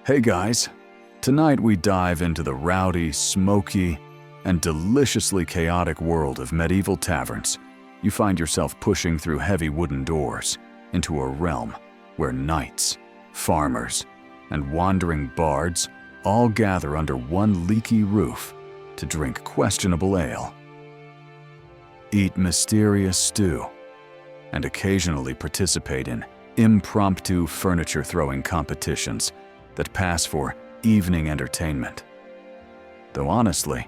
Hey guys, tonight we dive into the rowdy, smoky, and deliciously chaotic world of medieval taverns. You find yourself pushing through heavy wooden doors into a realm where knights, farmers, and wandering bards all gather under one leaky roof to drink questionable ale, eat mysterious stew, and occasionally participate in impromptu furniture-throwing competitions that pass for evening entertainment. Though honestly,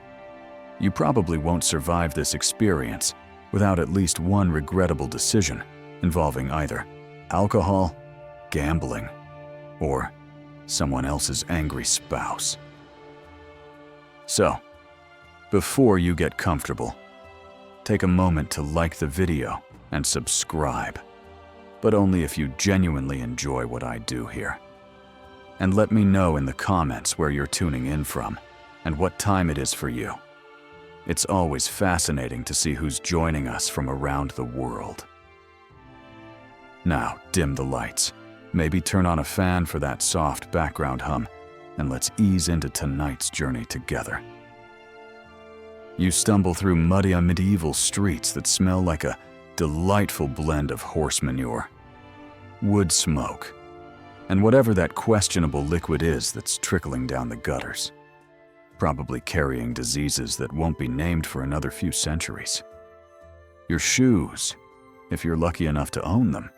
you probably won't survive this experience without at least one regrettable decision involving either alcohol, gambling, or someone else's angry spouse. So, before you get comfortable, take a moment to like the video and subscribe, but only if you genuinely enjoy what I do here. And let me know in the comments where you're tuning in from and what time it is for you. It's always fascinating to see who's joining us from around the world. Now, dim the lights, maybe turn on a fan for that soft background hum, and let's ease into tonight's journey together. You stumble through muddy medieval streets that smell like a delightful blend of horse manure, wood smoke, and whatever that questionable liquid is that's trickling down the gutters, probably carrying diseases that won't be named for another few centuries. Your shoes, if you're lucky enough to own them,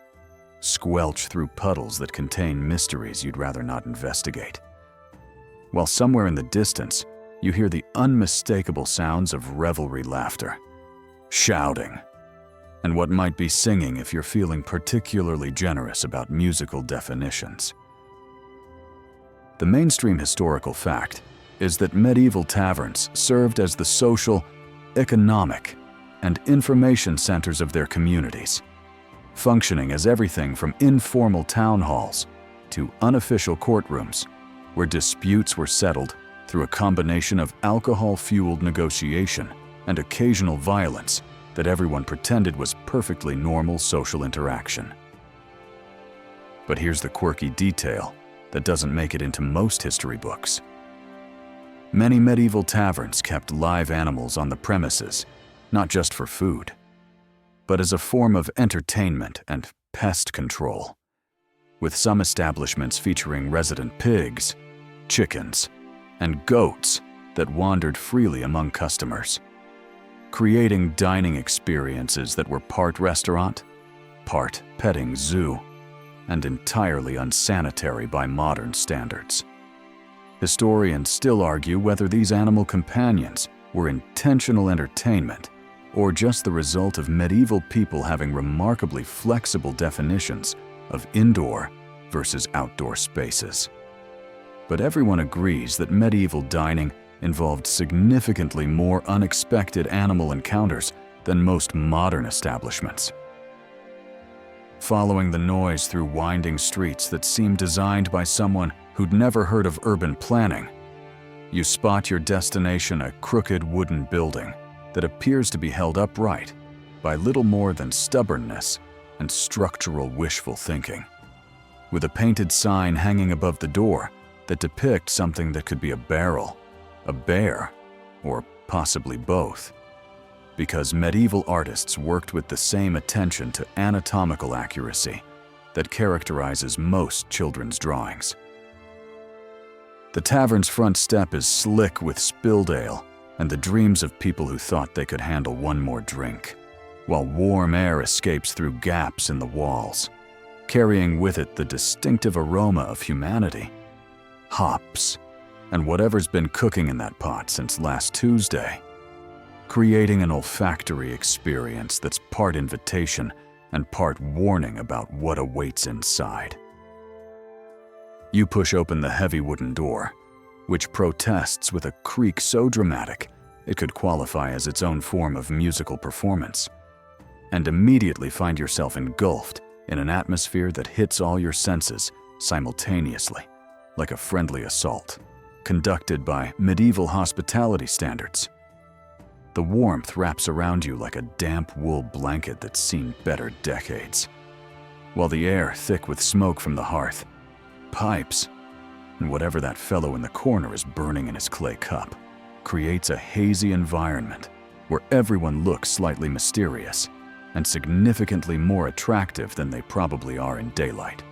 squelch through puddles that contain mysteries you'd rather not investigate. While somewhere in the distance, you hear the unmistakable sounds of revelry laughter, shouting, and what might be singing if you're feeling particularly generous about musical definitions. The mainstream historical fact is that medieval taverns served as the social, economic, and information centers of their communities, functioning as everything from informal town halls to unofficial courtrooms, where disputes were settled through a combination of alcohol-fueled negotiation and occasional violence that everyone pretended was perfectly normal social interaction. But here's the quirky detail that doesn't make it into most history books. Many medieval taverns kept live animals on the premises, not just for food, but as a form of entertainment and pest control, with some establishments featuring resident pigs, chickens, and goats that wandered freely among customers, creating dining experiences that were part restaurant, part petting zoo, and entirely unsanitary by modern standards. Historians still argue whether these animal companions were intentional entertainment or just the result of medieval people having remarkably flexible definitions of indoor versus outdoor spaces. But everyone agrees that medieval dining involved significantly more unexpected animal encounters than most modern establishments. Following the noise through winding streets that seem designed by someone who'd never heard of urban planning, you spot your destination, a crooked wooden building that appears to be held upright by little more than stubbornness and structural wishful thinking, with a painted sign hanging above the door that depicts something that could be a barrel, a bear, or possibly both, because medieval artists worked with the same attention to anatomical accuracy that characterizes most children's drawings. The tavern's front step is slick with spilled ale and the dreams of people who thought they could handle one more drink, while warm air escapes through gaps in the walls, carrying with it the distinctive aroma of humanity, hops, and whatever's been cooking in that pot since last Tuesday, creating an olfactory experience that's part invitation and part warning about what awaits inside. You push open the heavy wooden door, which protests with a creak so dramatic it could qualify as its own form of musical performance, and immediately find yourself engulfed in an atmosphere that hits all your senses simultaneously, like a friendly assault, conducted by medieval hospitality standards. The warmth wraps around you like a damp wool blanket that's seen better decades, while the air thick with smoke from the hearth, pipes, and whatever that fellow in the corner is burning in his clay cup creates a hazy environment where everyone looks slightly mysterious and significantly more attractive than they probably are in daylight.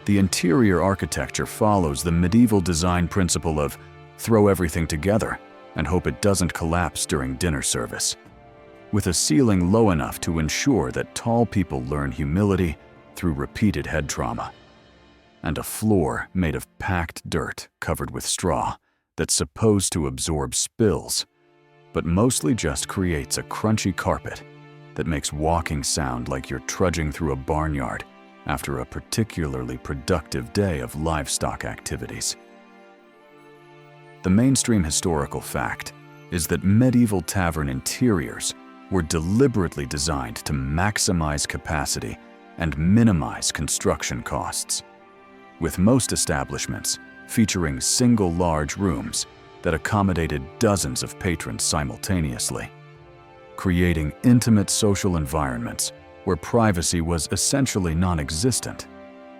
The interior architecture follows the medieval design principle of throw everything together and hope it doesn't collapse during dinner service, with a ceiling low enough to ensure that tall people learn humility through repeated head trauma, and a floor made of packed dirt covered with straw that's supposed to absorb spills, but mostly just creates a crunchy carpet that makes walking sound like you're trudging through a barnyard after a particularly productive day of livestock activities. The mainstream historical fact is that medieval tavern interiors were deliberately designed to maximize capacity and minimize construction costs, with most establishments featuring single large rooms that accommodated dozens of patrons simultaneously, creating intimate social environments where privacy was essentially non-existent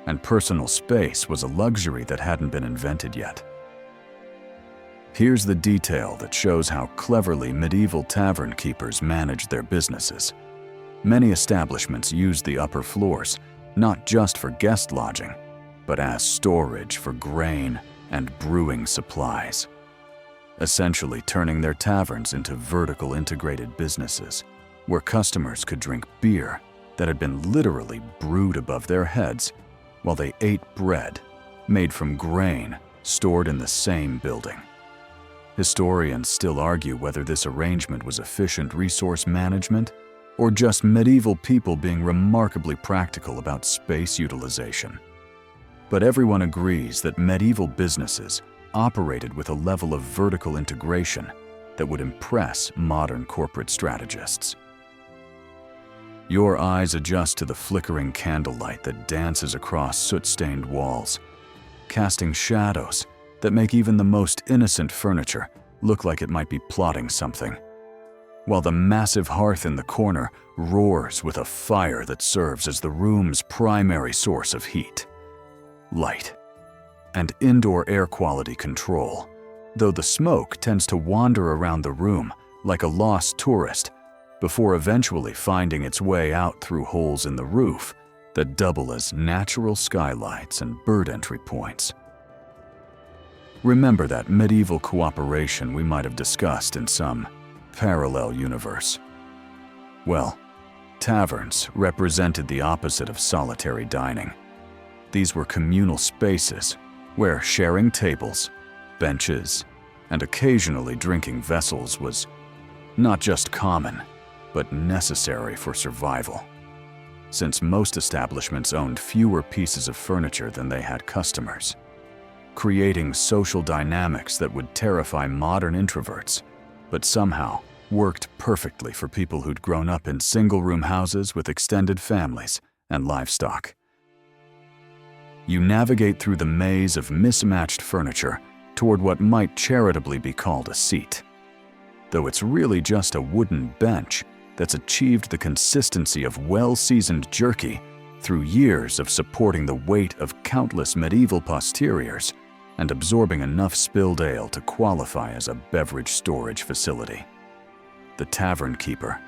and personal space was a luxury that hadn't been invented yet. Here's the detail that shows how cleverly medieval tavern keepers managed their businesses. Many establishments used the upper floors not just for guest lodging, but as storage for grain and brewing supplies, essentially turning their taverns into vertical integrated businesses where customers could drink beer that had been literally brewed above their heads while they ate bread made from grain stored in the same building. Historians still argue whether this arrangement was efficient resource management or just medieval people being remarkably practical about space utilization. But everyone agrees that medieval businesses operated with a level of vertical integration that would impress modern corporate strategists. Your eyes adjust to the flickering candlelight that dances across soot-stained walls, casting shadows that make even the most innocent furniture look like it might be plotting something, while the massive hearth in the corner roars with a fire that serves as the room's primary source of heat, light, and indoor air quality control, though the smoke tends to wander around the room like a lost tourist before eventually finding its way out through holes in the roof that double as natural skylights and bird entry points. Remember that medieval cooperation we might have discussed in some parallel universe? Well, taverns represented the opposite of solitary dining. These were communal spaces where sharing tables, benches, and occasionally drinking vessels was not just common, but necessary for survival. Since most establishments owned fewer pieces of furniture than they had customers, creating social dynamics that would terrify modern introverts, but somehow worked perfectly for people who'd grown up in single-room houses with extended families and livestock. You navigate through the maze of mismatched furniture toward what might charitably be called a seat, though it's really just a wooden bench that's achieved the consistency of well-seasoned jerky through years of supporting the weight of countless medieval posteriors and absorbing enough spilled ale to qualify as a beverage storage facility. The tavern keeper,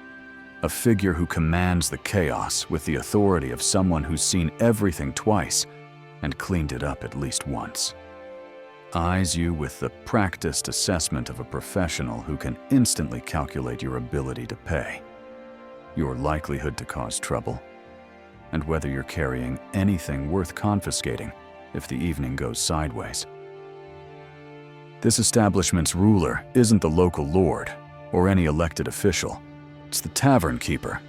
a figure who commands the chaos with the authority of someone who's seen everything twice and cleaned it up at least once, eyes you with the practiced assessment of a professional who can instantly calculate your ability to pay, your likelihood to cause trouble, and whether you're carrying anything worth confiscating if the evening goes sideways. This establishment's ruler isn't the local lord or any elected official. It's the tavern keeper,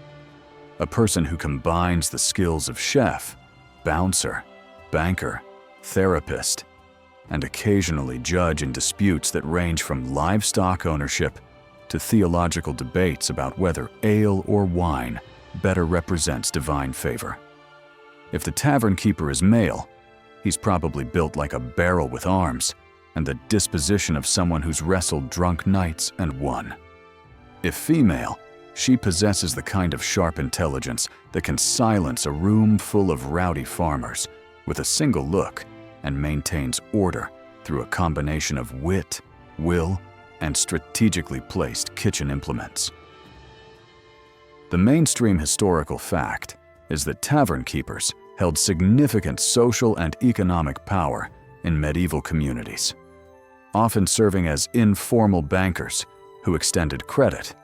a person who combines the skills of chef, bouncer, banker, therapist, and occasionally judge in disputes that range from livestock ownership to theological debates about whether ale or wine better represents divine favor. If the tavern keeper is male, he's probably built like a barrel with arms and the disposition of someone who's wrestled drunk knights and won. If female, she possesses the kind of sharp intelligence that can silence a room full of rowdy farmers with a single look and maintains order through a combination of wit, will, and strategically placed kitchen implements. The mainstream historical fact is that tavern keepers held significant social and economic power in medieval communities, often serving as informal bankers who extended credit,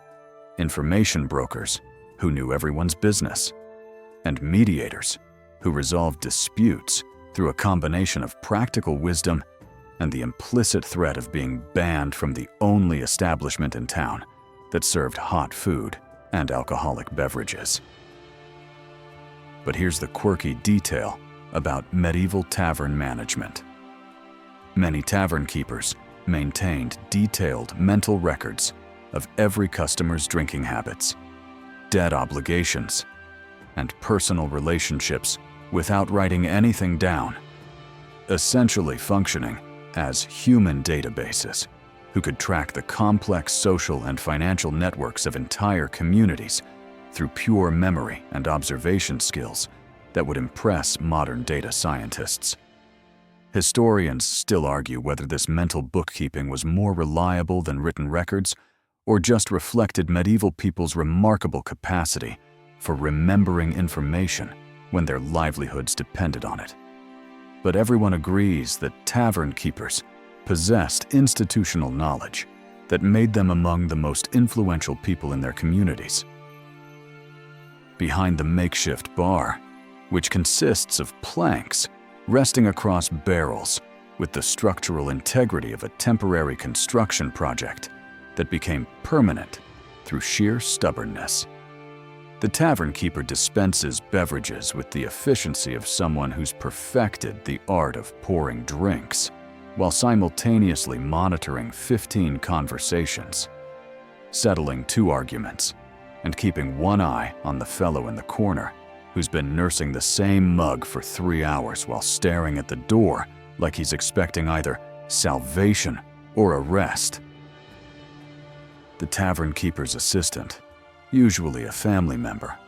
information brokers who knew everyone's business, and mediators who resolved disputes through a combination of practical wisdom and the implicit threat of being banned from the only establishment in town that served hot food and alcoholic beverages. But here's the quirky detail about medieval tavern management. Many tavern keepers maintained detailed mental records of every customer's drinking habits, debt obligations, and personal relationships without writing anything down, essentially functioning as human databases who could track the complex social and financial networks of entire communities through pure memory and observation skills that would impress modern data scientists. Historians still argue whether this mental bookkeeping was more reliable than written records or just reflected medieval people's remarkable capacity for remembering information when their livelihoods depended on it. But everyone agrees that tavern keepers possessed institutional knowledge that made them among the most influential people in their communities. Behind the makeshift bar, which consists of planks resting across barrels with the structural integrity of a temporary construction project that became permanent through sheer stubbornness. The tavern keeper dispenses beverages with the efficiency of someone who's perfected the art of pouring drinks, while simultaneously monitoring 15 conversations, settling 2 arguments, and keeping one eye on the fellow in the corner who's been nursing the same mug for 3 hours while staring at the door like he's expecting either salvation or arrest. The tavern keeper's assistant, usually a family member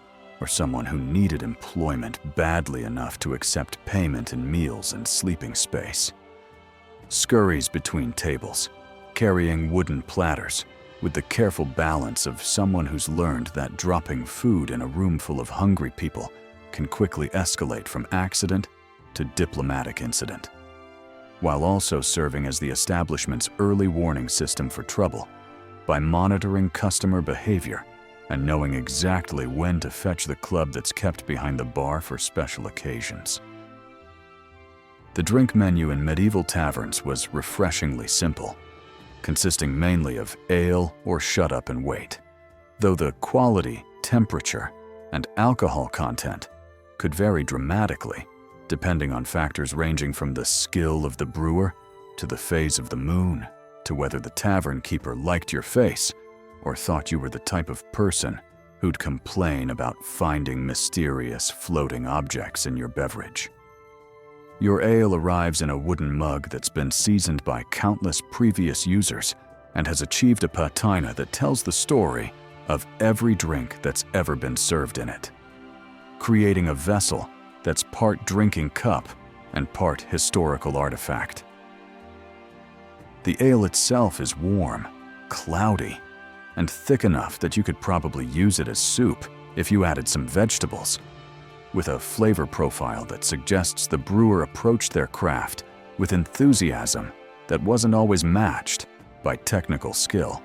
or someone who needed employment badly enough to accept payment in meals and sleeping space, scurries between tables, carrying wooden platters with the careful balance of someone who's learned that dropping food in a room full of hungry people can quickly escalate from accident to diplomatic incident, while also serving as the establishment's early warning system for trouble by monitoring customer behavior and knowing exactly when to fetch the club that's kept behind the bar for special occasions. The drink menu in medieval taverns was refreshingly simple, consisting mainly of ale or shut up and wait, though the quality, temperature, and alcohol content could vary dramatically depending on factors ranging from the skill of the brewer to the phase of the moon to whether the tavern keeper liked your face or thought you were the type of person who'd complain about finding mysterious floating objects in your beverage. Your ale arrives in a wooden mug that's been seasoned by countless previous users and has achieved a patina that tells the story of every drink that's ever been served in it, creating a vessel that's part drinking cup and part historical artifact. The ale itself is warm, cloudy, and thick enough that you could probably use it as soup if you added some vegetables, with a flavor profile that suggests the brewer approached their craft with enthusiasm that wasn't always matched by technical skill,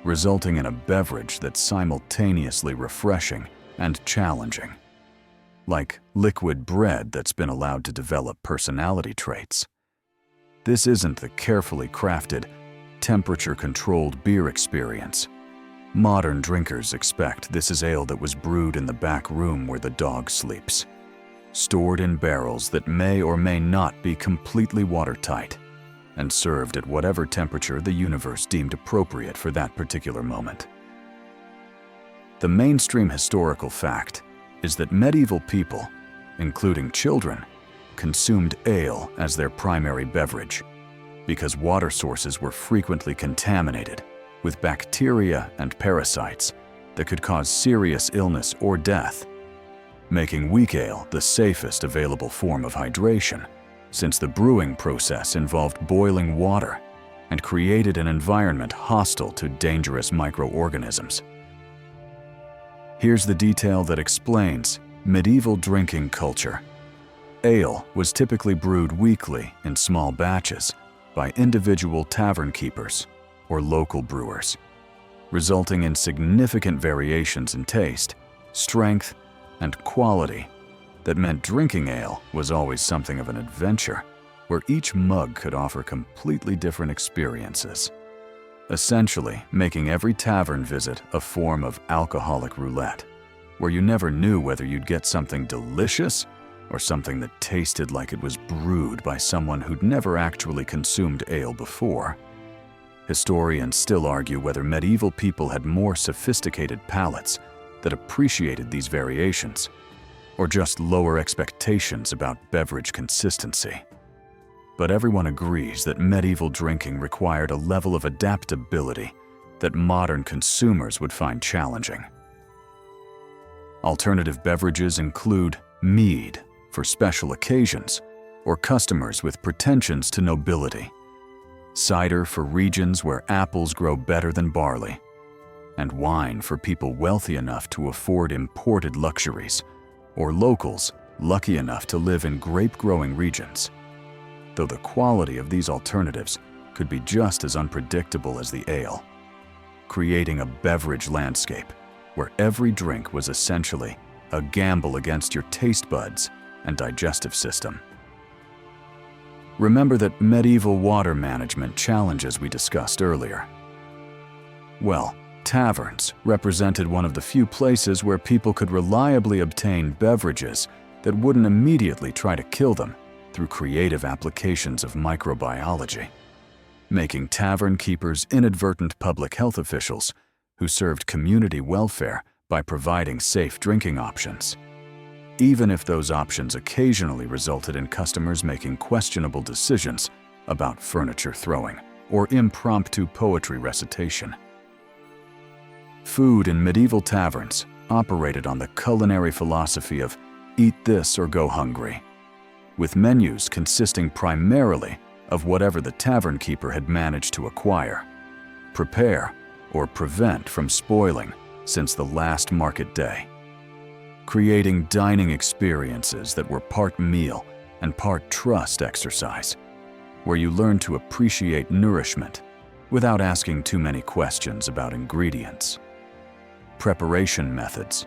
resulting in a beverage that's simultaneously refreshing and challenging, like liquid bread that's been allowed to develop personality traits. This isn't the carefully crafted, temperature-controlled beer experience. Modern drinkers expect this is ale that was brewed in the back room where the dog sleeps, stored in barrels that may or may not be completely watertight, and served at whatever temperature the universe deemed appropriate for that particular moment. The mainstream historical fact is that medieval people, including children, consumed ale as their primary beverage because water sources were frequently contaminated with bacteria and parasites that could cause serious illness or death, making weak ale the safest available form of hydration, since the brewing process involved boiling water and created an environment hostile to dangerous microorganisms. Here's the detail that explains medieval drinking culture. Ale was typically brewed weekly in small batches by individual tavern keepers or local brewers, resulting in significant variations in taste, strength, and quality that meant drinking ale was always something of an adventure, where each mug could offer completely different experiences, essentially making every tavern visit a form of alcoholic roulette, where you never knew whether you'd get something delicious or something that tasted like it was brewed by someone who'd never actually consumed ale before. Historians still argue whether medieval people had more sophisticated palates that appreciated these variations, or just lower expectations about beverage consistency. But everyone agrees that medieval drinking required a level of adaptability that modern consumers would find challenging. Alternative beverages include mead for special occasions or customers with pretensions to nobility, cider for regions where apples grow better than barley, and wine for people wealthy enough to afford imported luxuries, or locals lucky enough to live in grape-growing regions. Though the quality of these alternatives could be just as unpredictable as the ale, creating a beverage landscape where every drink was essentially a gamble against your taste buds and digestive system. Remember that medieval water management challenges we discussed earlier. Well, taverns represented one of the few places where people could reliably obtain beverages that wouldn't immediately try to kill them through creative applications of microbiology, making tavern keepers inadvertent public health officials who served community welfare by providing safe drinking options, even if those options occasionally resulted in customers making questionable decisions about furniture throwing or impromptu poetry recitation. Food in medieval taverns operated on the culinary philosophy of eat this or go hungry, with menus consisting primarily of whatever the tavern keeper had managed to acquire, prepare, or prevent from spoiling since the last market day, creating dining experiences that were part meal and part trust exercise, where you learn to appreciate nourishment without asking too many questions about ingredients, preparation methods,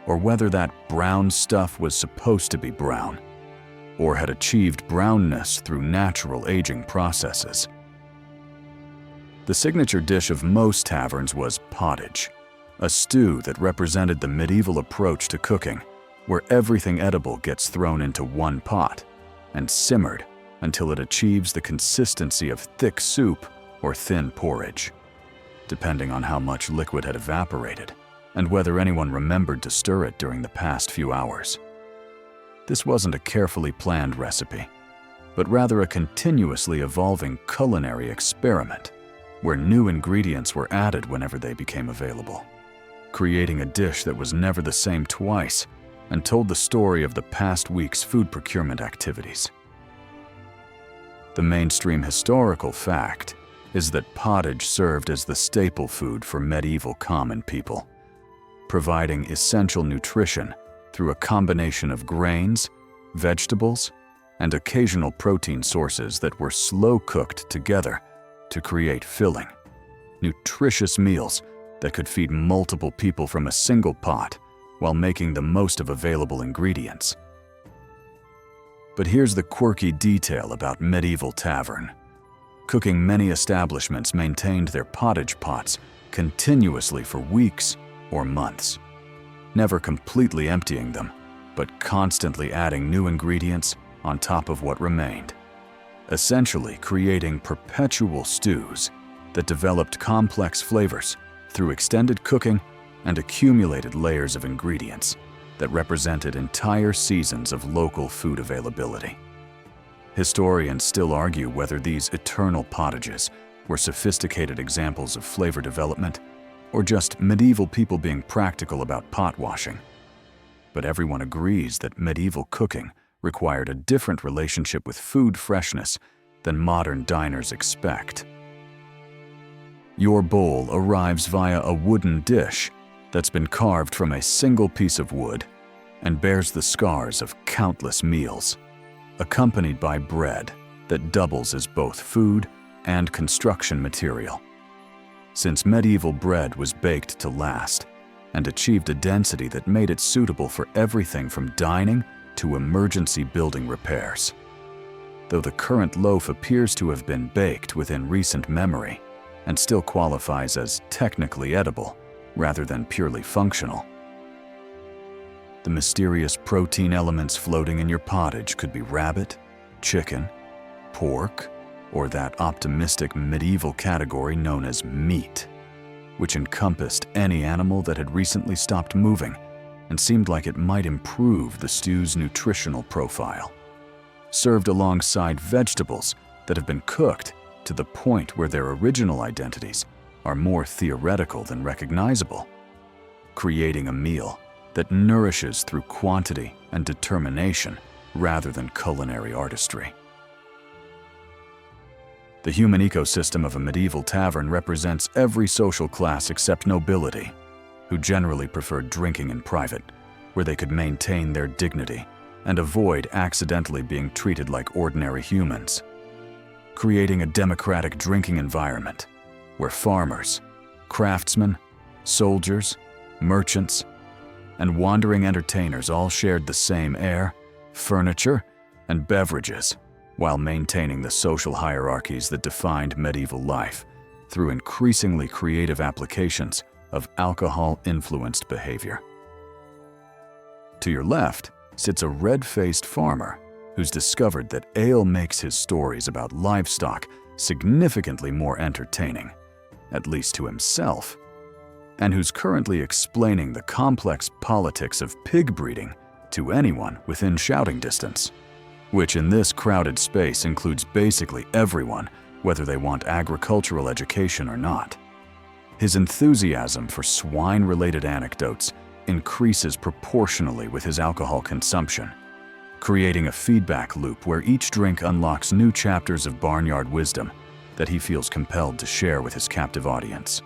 or whether that brown stuff was supposed to be brown, or had achieved brownness through natural aging processes. The signature dish of most taverns was pottage, a stew that represented the medieval approach to cooking, where everything edible gets thrown into one pot and simmered until it achieves the consistency of thick soup or thin porridge, depending on how much liquid had evaporated and whether anyone remembered to stir it during the past few hours. This wasn't a carefully planned recipe, but rather a continuously evolving culinary experiment where new ingredients were added whenever they became available, creating a dish that was never the same twice and told the story of the past week's food procurement activities. The mainstream historical fact is that pottage served as the staple food for medieval common people, providing essential nutrition through a combination of grains, vegetables, and occasional protein sources that were slow-cooked together to create filling, nutritious meals that could feed multiple people from a single pot while making the most of available ingredients. But here's the quirky detail about medieval tavern. Cooking many establishments maintained their pottage pots continuously for weeks or months, never completely emptying them, but constantly adding new ingredients on top of what remained, essentially creating perpetual stews that developed complex flavors through extended cooking and accumulated layers of ingredients that represented entire seasons of local food availability. Historians still argue whether these eternal pottages were sophisticated examples of flavor development or just medieval people being practical about pot washing. But everyone agrees that medieval cooking required a different relationship with food freshness than modern diners expect. Your bowl arrives via a wooden dish that's been carved from a single piece of wood and bears the scars of countless meals, accompanied by bread that doubles as both food and construction material. Since medieval bread was baked to last and achieved a density that made it suitable for everything from dining to emergency building repairs. Though the current loaf appears to have been baked within recent memory and still qualifies as technically edible rather than purely functional. The mysterious protein elements floating in your pottage could be rabbit, chicken, pork, or that optimistic medieval category known as meat, which encompassed any animal that had recently stopped moving and seemed like it might improve the stew's nutritional profile. Served alongside vegetables that have been cooked to the point where their original identities are more theoretical than recognizable, creating a meal that nourishes through quantity and determination rather than culinary artistry. The human ecosystem of a medieval tavern represents every social class except nobility, who generally preferred drinking in private, where they could maintain their dignity and avoid accidentally being treated like ordinary humans, creating a democratic drinking environment where farmers, craftsmen, soldiers, merchants, and wandering entertainers all shared the same air, furniture, and beverages, while maintaining the social hierarchies that defined medieval life through increasingly creative applications of alcohol-influenced behavior. To your left sits a red-faced farmer who's discovered that ale makes his stories about livestock significantly more entertaining, at least to himself, and who's currently explaining the complex politics of pig breeding to anyone within shouting distance, which in this crowded space includes basically everyone, whether they want agricultural education or not. His enthusiasm for swine-related anecdotes increases proportionally with his alcohol consumption, creating a feedback loop where each drink unlocks new chapters of barnyard wisdom that he feels compelled to share with his captive audience.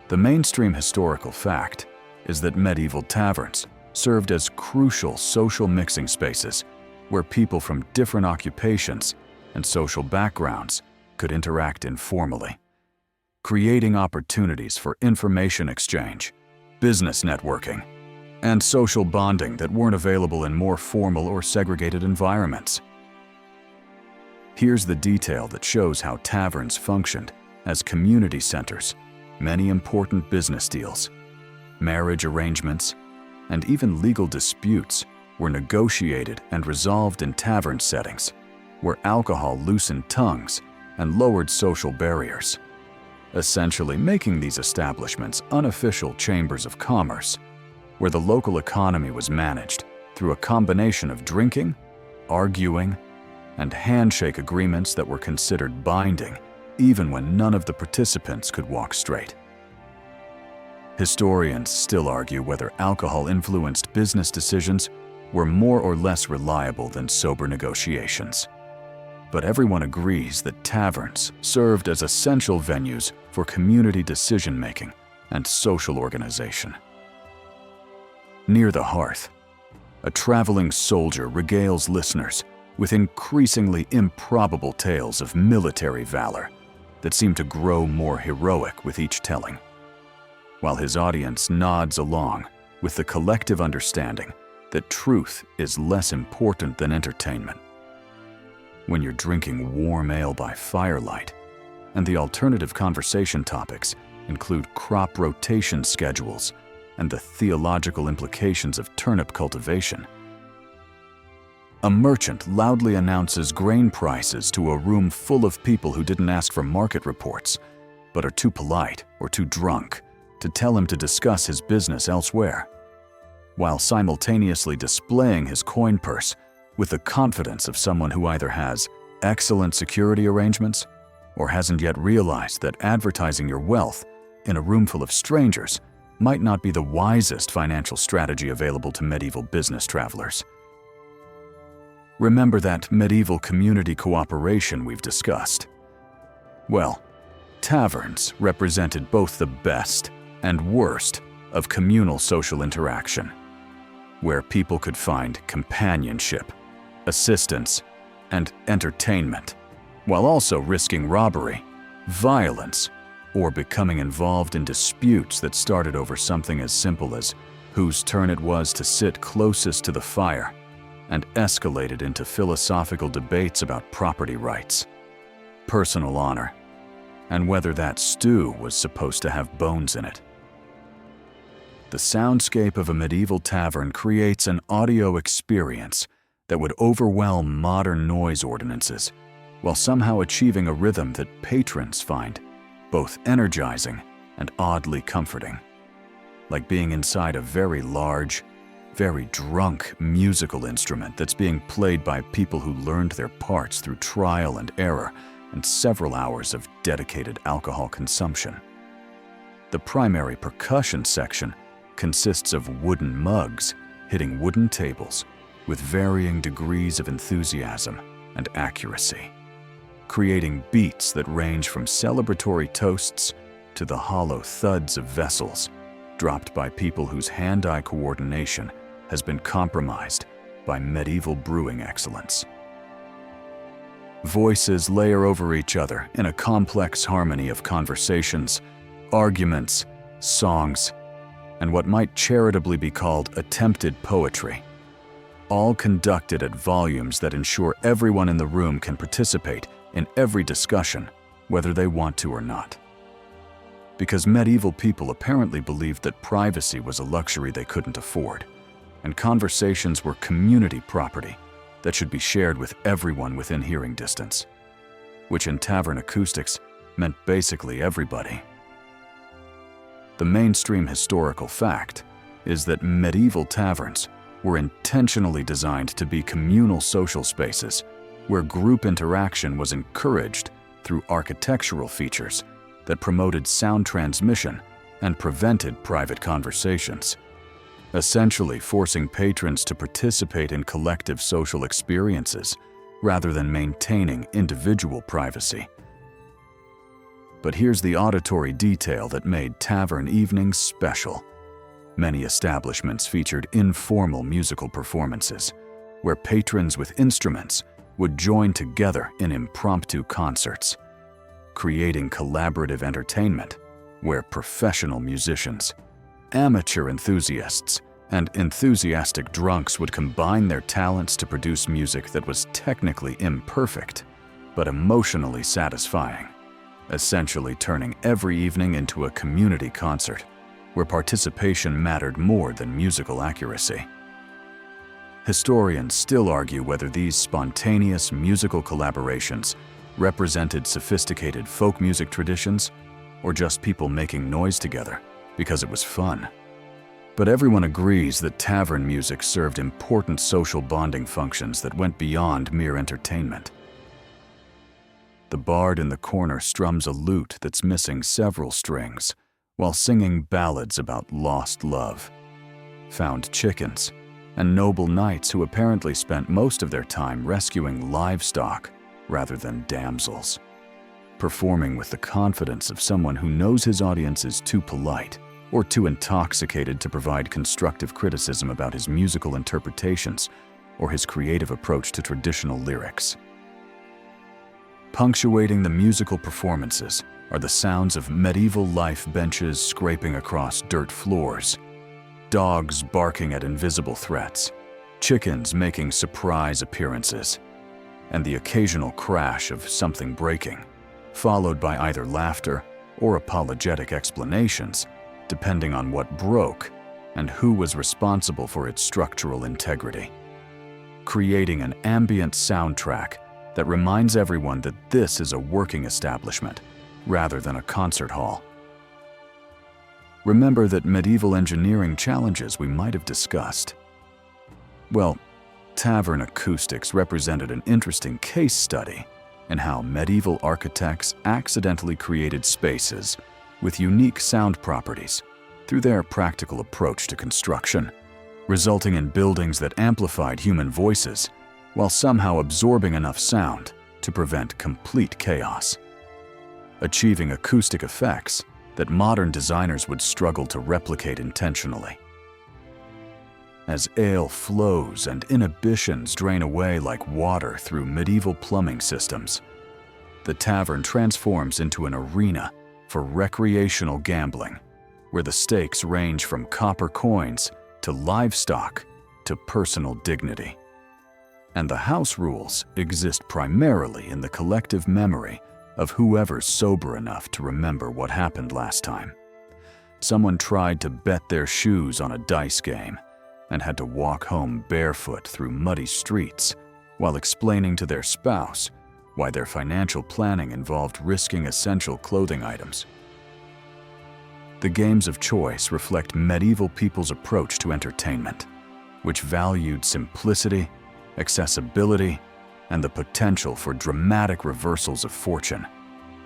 The mainstream historical fact is that medieval taverns served as crucial social mixing spaces where people from different occupations and social backgrounds could interact informally, creating opportunities for information exchange, business networking, and social bonding that weren't available in more formal or segregated environments. Here's the detail that shows how taverns functioned as community centers. Many important business deals, marriage arrangements, and even legal disputes were negotiated and resolved in tavern settings, where alcohol loosened tongues and lowered social barriers, essentially making these establishments unofficial chambers of commerce, where the local economy was managed through a combination of drinking, arguing, and handshake agreements that were considered binding even when none of the participants could walk straight. Historians still argue whether alcohol-influenced business decisions were more or less reliable than sober negotiations. But everyone agrees that taverns served as essential venues for community decision-making and social organization. Near the hearth, a traveling soldier regales listeners with increasingly improbable tales of military valor that seem to grow more heroic with each telling, while his audience nods along with the collective understanding that truth is less important than entertainment. When you're drinking warm ale by firelight, and the alternative conversation topics include crop rotation schedules and the theological implications of turnip cultivation, a merchant loudly announces grain prices to a room full of people who didn't ask for market reports, but are too polite or too drunk to tell him to discuss his business elsewhere, while simultaneously displaying his coin purse with the confidence of someone who either has excellent security arrangements or hasn't yet realized that advertising your wealth in a room full of strangers might not be the wisest financial strategy available to medieval business travelers. Remember that medieval community cooperation we've discussed? Well, taverns represented both the best and worst of communal social interaction, where people could find companionship, assistance, and entertainment, while also risking robbery, violence, or becoming involved in disputes that started over something as simple as whose turn it was to sit closest to the fire, and escalated into philosophical debates about property rights, personal honor, and whether that stew was supposed to have bones in it. The soundscape of a medieval tavern creates an audio experience that would overwhelm modern noise ordinances, while somehow achieving a rhythm that patrons find both energizing and oddly comforting, like being inside a very large, very drunk musical instrument that's being played by people who learned their parts through trial and error and several hours of dedicated alcohol consumption. The primary percussion section consists of wooden mugs hitting wooden tables with varying degrees of enthusiasm and accuracy, creating beats that range from celebratory toasts to the hollow thuds of vessels dropped by people whose hand-eye coordination has been compromised by medieval brewing excellence. Voices layer over each other in a complex harmony of conversations, arguments, songs, and what might charitably be called attempted poetry, all conducted at volumes that ensure everyone in the room can participate in every discussion, whether they want to or not. Because medieval people apparently believed that privacy was a luxury they couldn't afford, and conversations were community property that should be shared with everyone within hearing distance, which in tavern acoustics meant basically everybody. The mainstream historical fact is that medieval taverns were intentionally designed to be communal social spaces where group interaction was encouraged through architectural features that promoted sound transmission and prevented private conversations, essentially forcing patrons to participate in collective social experiences rather than maintaining individual privacy. But here's the auditory detail that made tavern evenings special. Many establishments featured informal musical performances, where patrons with instruments would join together in impromptu concerts, creating collaborative entertainment where professional musicians, amateur enthusiasts, and enthusiastic drunks would combine their talents to produce music that was technically imperfect, but emotionally satisfying, essentially turning every evening into a community concert where participation mattered more than musical accuracy. Historians still argue whether these spontaneous musical collaborations represented sophisticated folk music traditions or just people making noise together because it was fun. But everyone agrees that tavern music served important social bonding functions that went beyond mere entertainment. The bard in the corner strums a lute that's missing several strings while singing ballads about lost love, found chickens, and noble knights who apparently spent most of their time rescuing livestock rather than damsels, performing with the confidence of someone who knows his audience is too polite or too intoxicated to provide constructive criticism about his musical interpretations or his creative approach to traditional lyrics. Punctuating the musical performances are the sounds of medieval life benches scraping across dirt floors, dogs barking at invisible threats, chickens making surprise appearances, and the occasional crash of something breaking, followed by either laughter or apologetic explanations, depending on what broke and who was responsible for its structural integrity, creating an ambient soundtrack that reminds everyone that this is a working establishment rather than a concert hall. Remember that medieval engineering challenges we might have discussed. Well, tavern acoustics represented an interesting case study in how medieval architects accidentally created spaces with unique sound properties through their practical approach to construction, resulting in buildings that amplified human voices while somehow absorbing enough sound to prevent complete chaos, achieving acoustic effects that modern designers would struggle to replicate intentionally. As ale flows and inhibitions drain away like water through medieval plumbing systems, the tavern transforms into an arena for recreational gambling, where the stakes range from copper coins to livestock to personal dignity. And the house rules exist primarily in the collective memory of whoever's sober enough to remember what happened last time. Someone tried to bet their shoes on a dice game and had to walk home barefoot through muddy streets while explaining to their spouse why their financial planning involved risking essential clothing items. The games of choice reflect medieval people's approach to entertainment, which valued simplicity, accessibility, and the potential for dramatic reversals of fortune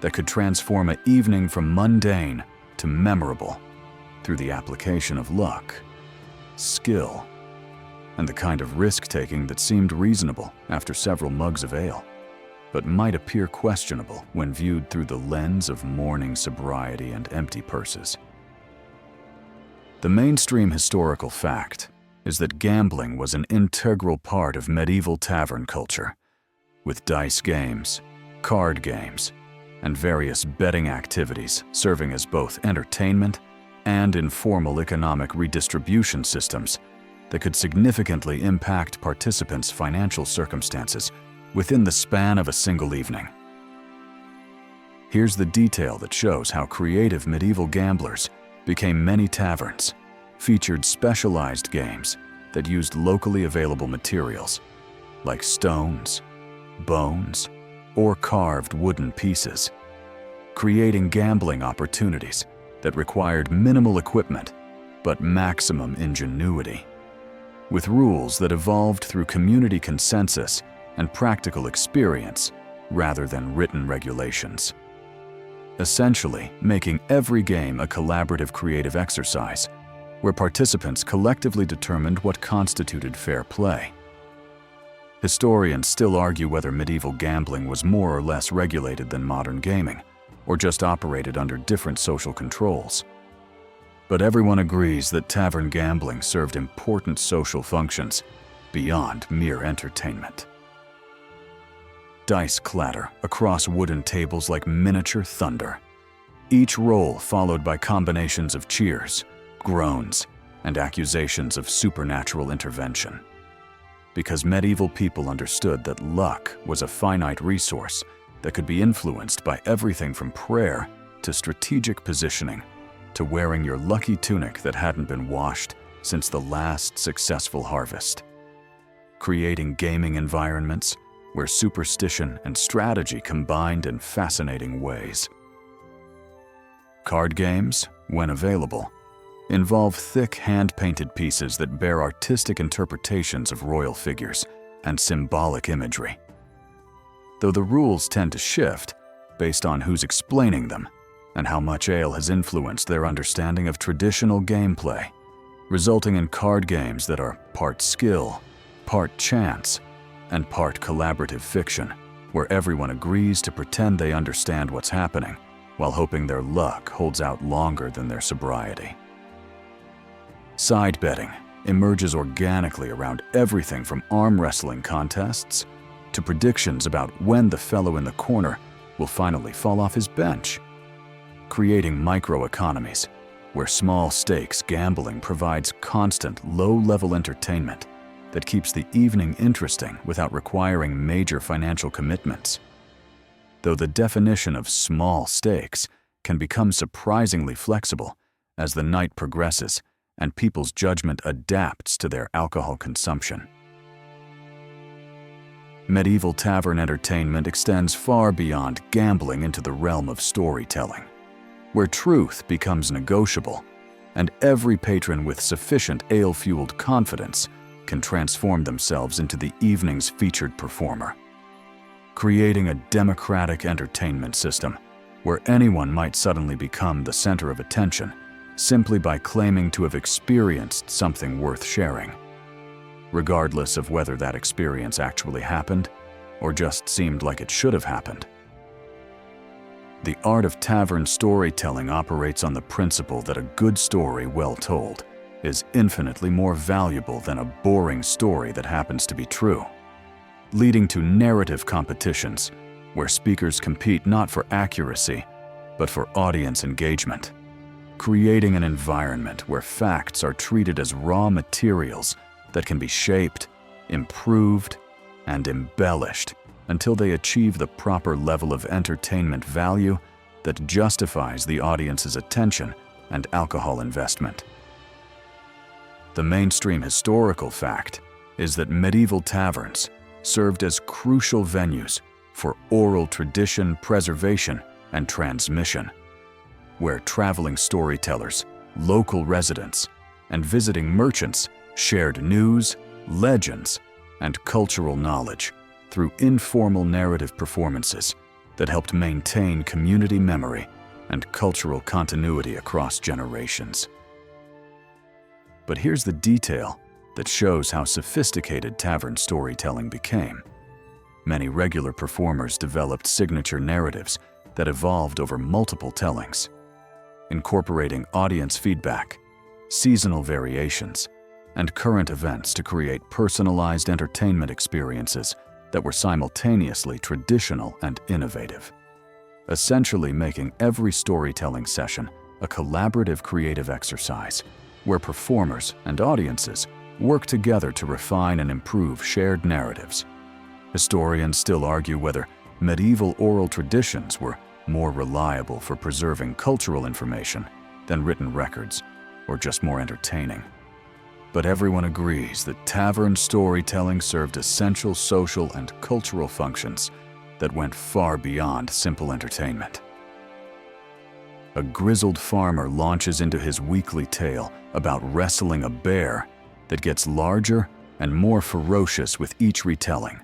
that could transform an evening from mundane to memorable through the application of luck, skill, and the kind of risk-taking that seemed reasonable after several mugs of ale, but might appear questionable when viewed through the lens of morning sobriety and empty purses. The mainstream historical fact is that gambling was an integral part of medieval tavern culture, with dice games, card games, and various betting activities serving as both entertainment and informal economic redistribution systems that could significantly impact participants' financial circumstances within the span of a single evening. Here's the detail that shows how creative medieval gamblers became many taverns, featured specialized games that used locally available materials like stones, bones, or carved wooden pieces, creating gambling opportunities that required minimal equipment but maximum ingenuity, with rules that evolved through community consensus and practical experience rather than written regulations, essentially making every game a collaborative creative exercise where participants collectively determined what constituted fair play. Historians still argue whether medieval gambling was more or less regulated than modern gaming, or just operated under different social controls. But everyone agrees that tavern gambling served important social functions beyond mere entertainment. Dice clatter across wooden tables like miniature thunder, each roll followed by combinations of cheers, groans, and accusations of supernatural intervention. Because medieval people understood that luck was a finite resource that could be influenced by everything from prayer to strategic positioning to wearing your lucky tunic that hadn't been washed since the last successful harvest, creating gaming environments where superstition and strategy combined in fascinating ways. Card games, when available, involve thick hand-painted pieces that bear artistic interpretations of royal figures and symbolic imagery, though the rules tend to shift based on who's explaining them and how much ale has influenced their understanding of traditional gameplay, resulting in card games that are part skill, part chance, and part collaborative fiction, where everyone agrees to pretend they understand what's happening while hoping their luck holds out longer than their sobriety. Side betting emerges organically around everything from arm wrestling contests to predictions about when the fellow in the corner will finally fall off his bench, creating microeconomies where small stakes gambling provides constant low-level entertainment that keeps the evening interesting without requiring major financial commitments. Though the definition of small stakes can become surprisingly flexible as the night progresses and people's judgment adapts to their alcohol consumption. Medieval tavern entertainment extends far beyond gambling into the realm of storytelling, where truth becomes negotiable, and every patron with sufficient ale-fueled confidence can transform themselves into the evening's featured performer, creating a democratic entertainment system where anyone might suddenly become the center of attention simply by claiming to have experienced something worth sharing. regardless of whether that experience actually happened or just seemed like it should have happened. The art of tavern storytelling operates on the principle that a good story well told is infinitely more valuable than a boring story that happens to be true, leading to narrative competitions where speakers compete not for accuracy, but for audience engagement, creating an environment where facts are treated as raw materials that can be shaped, improved, and embellished until they achieve the proper level of entertainment value that justifies the audience's attention and alcohol investment. The mainstream historical fact is that medieval taverns served as crucial venues for oral tradition preservation and transmission, where traveling storytellers, local residents, and visiting merchants shared news, legends, and cultural knowledge through informal narrative performances that helped maintain community memory and cultural continuity across generations. But here's the detail that shows how sophisticated tavern storytelling became. Many regular performers developed signature narratives that evolved over multiple tellings, incorporating audience feedback, seasonal variations, and current events to create personalized entertainment experiences that were simultaneously traditional and innovative, essentially making every storytelling session a collaborative creative exercise where performers and audiences work together to refine and improve shared narratives. Historians still argue whether medieval oral traditions were more reliable for preserving cultural information than written records, or just more entertaining. But everyone agrees that tavern storytelling served essential social and cultural functions that went far beyond simple entertainment. A grizzled farmer launches into his weekly tale about wrestling a bear that gets larger and more ferocious with each retelling,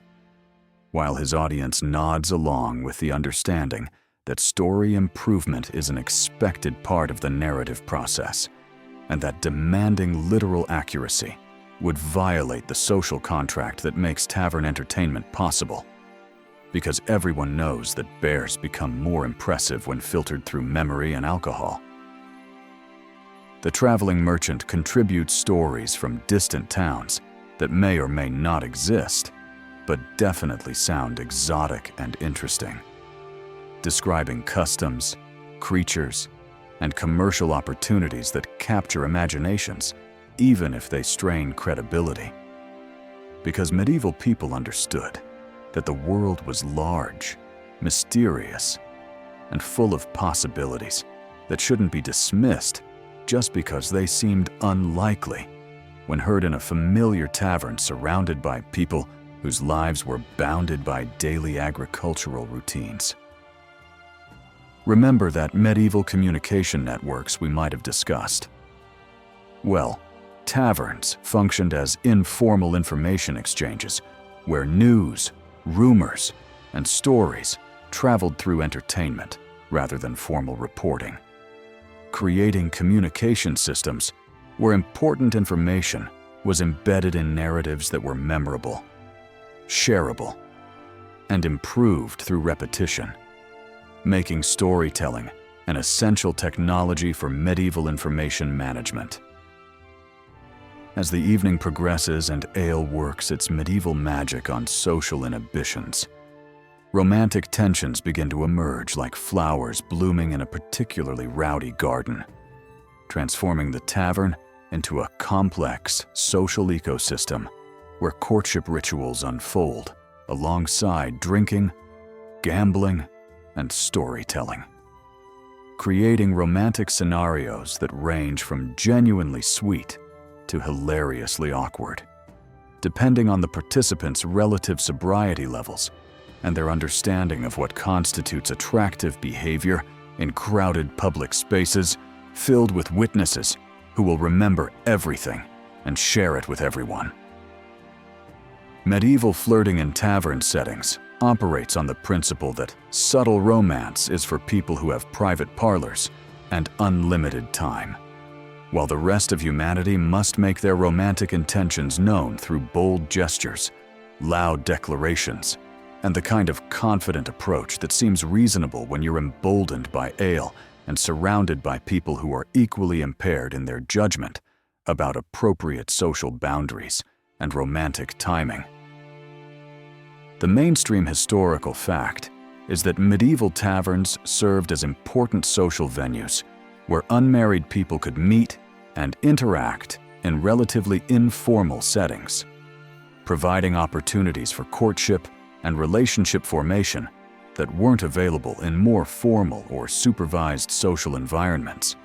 while his audience nods along with the understanding that story improvement is an expected part of the narrative process, and that demanding literal accuracy would violate the social contract that makes tavern entertainment possible, because everyone knows that bears become more impressive when filtered through memory and alcohol. The traveling merchant contributes stories from distant towns that may or may not exist, but definitely sound exotic and interesting, describing customs, creatures, and commercial opportunities that capture imaginations, even if they strain credibility. Because medieval people understood that the world was large, mysterious, and full of possibilities that shouldn't be dismissed just because they seemed unlikely when heard in a familiar tavern surrounded by people whose lives were bounded by daily agricultural routines. Remember that medieval communication networks we might have discussed? Well, taverns functioned as informal information exchanges where news, rumors, and stories traveled through entertainment rather than formal reporting, creating communication systems where important information was embedded in narratives that were memorable, shareable, and improved through repetition, making storytelling an essential technology for medieval information management. As the evening progresses and ale works its medieval magic on social inhibitions, romantic tensions begin to emerge like flowers blooming in a particularly rowdy garden, transforming the tavern into a complex social ecosystem where courtship rituals unfold alongside drinking, gambling, and storytelling, creating romantic scenarios that range from genuinely sweet to hilariously awkward, depending on the participants' relative sobriety levels and their understanding of what constitutes attractive behavior in crowded public spaces filled with witnesses who will remember everything and share it with everyone. Medieval flirting in tavern settings operates on the principle that subtle romance is for people who have private parlors and unlimited time, while the rest of humanity must make their romantic intentions known through bold gestures, loud declarations, and the kind of confident approach that seems reasonable when you're emboldened by ale and surrounded by people who are equally impaired in their judgment about appropriate social boundaries and romantic timing. The mainstream historical fact is that medieval taverns served as important social venues where unmarried people could meet and interact in relatively informal settings, providing opportunities for courtship and relationship formation that weren't available in more formal or supervised social environments,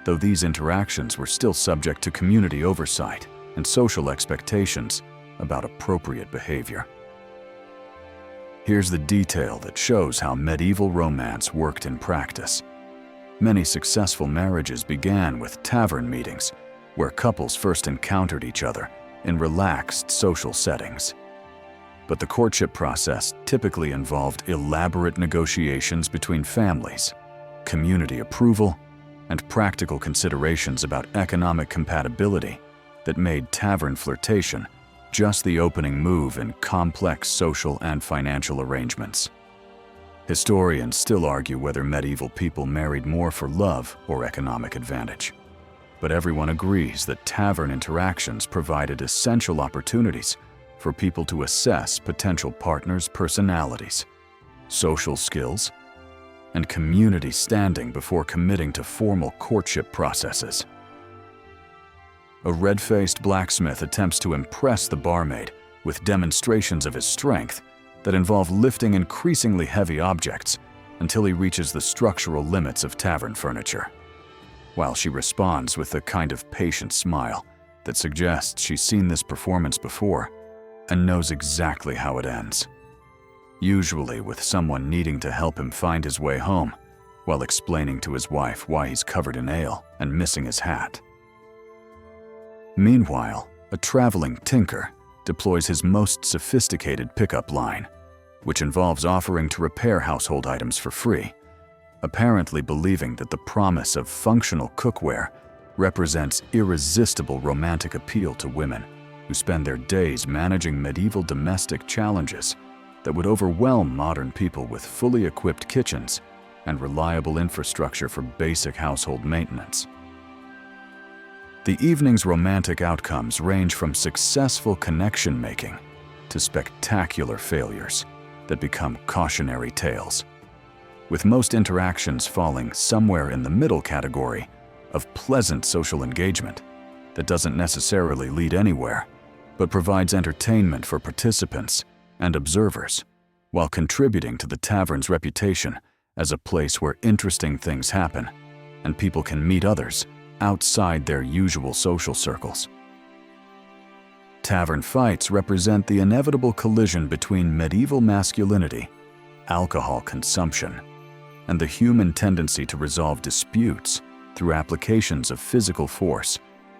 though these interactions were still subject to community oversight and social expectations about appropriate behavior. Here's the detail that shows how medieval romance worked in practice. Many successful marriages began with tavern meetings, where couples first encountered each other in relaxed social settings. But the courtship process typically involved elaborate negotiations between families, community approval, and practical considerations about economic compatibility that made tavern flirtation just the opening move in complex social and financial arrangements. Historians still argue whether medieval people married more for love or economic advantage. But everyone agrees that tavern interactions provided essential opportunities for people to assess potential partners' personalities, social skills, and community standing before committing to formal courtship processes. A red-faced blacksmith attempts to impress the barmaid with demonstrations of his strength that involve lifting increasingly heavy objects until he reaches the structural limits of tavern furniture, while she responds with a kind of patient smile that suggests she's seen this performance before and knows exactly how it ends, usually with someone needing to help him find his way home while explaining to his wife why he's covered in ale and missing his hat. Meanwhile, a traveling tinker deploys his most sophisticated pickup line, which involves offering to repair household items for free, apparently believing that the promise of functional cookware represents irresistible romantic appeal to women who spend their days managing medieval domestic challenges that would overwhelm modern people with fully equipped kitchens and reliable infrastructure for basic household maintenance. The evening's romantic outcomes range from successful connection-making to spectacular failures that become cautionary tales, with most interactions falling somewhere in the middle category of pleasant social engagement that doesn't necessarily lead anywhere, but provides entertainment for participants and observers, while contributing to the tavern's reputation as a place where interesting things happen and people can meet others outside their usual social circles. Tavern fights represent the inevitable collision between medieval masculinity, alcohol consumption, and the human tendency to resolve disputes through applications of physical force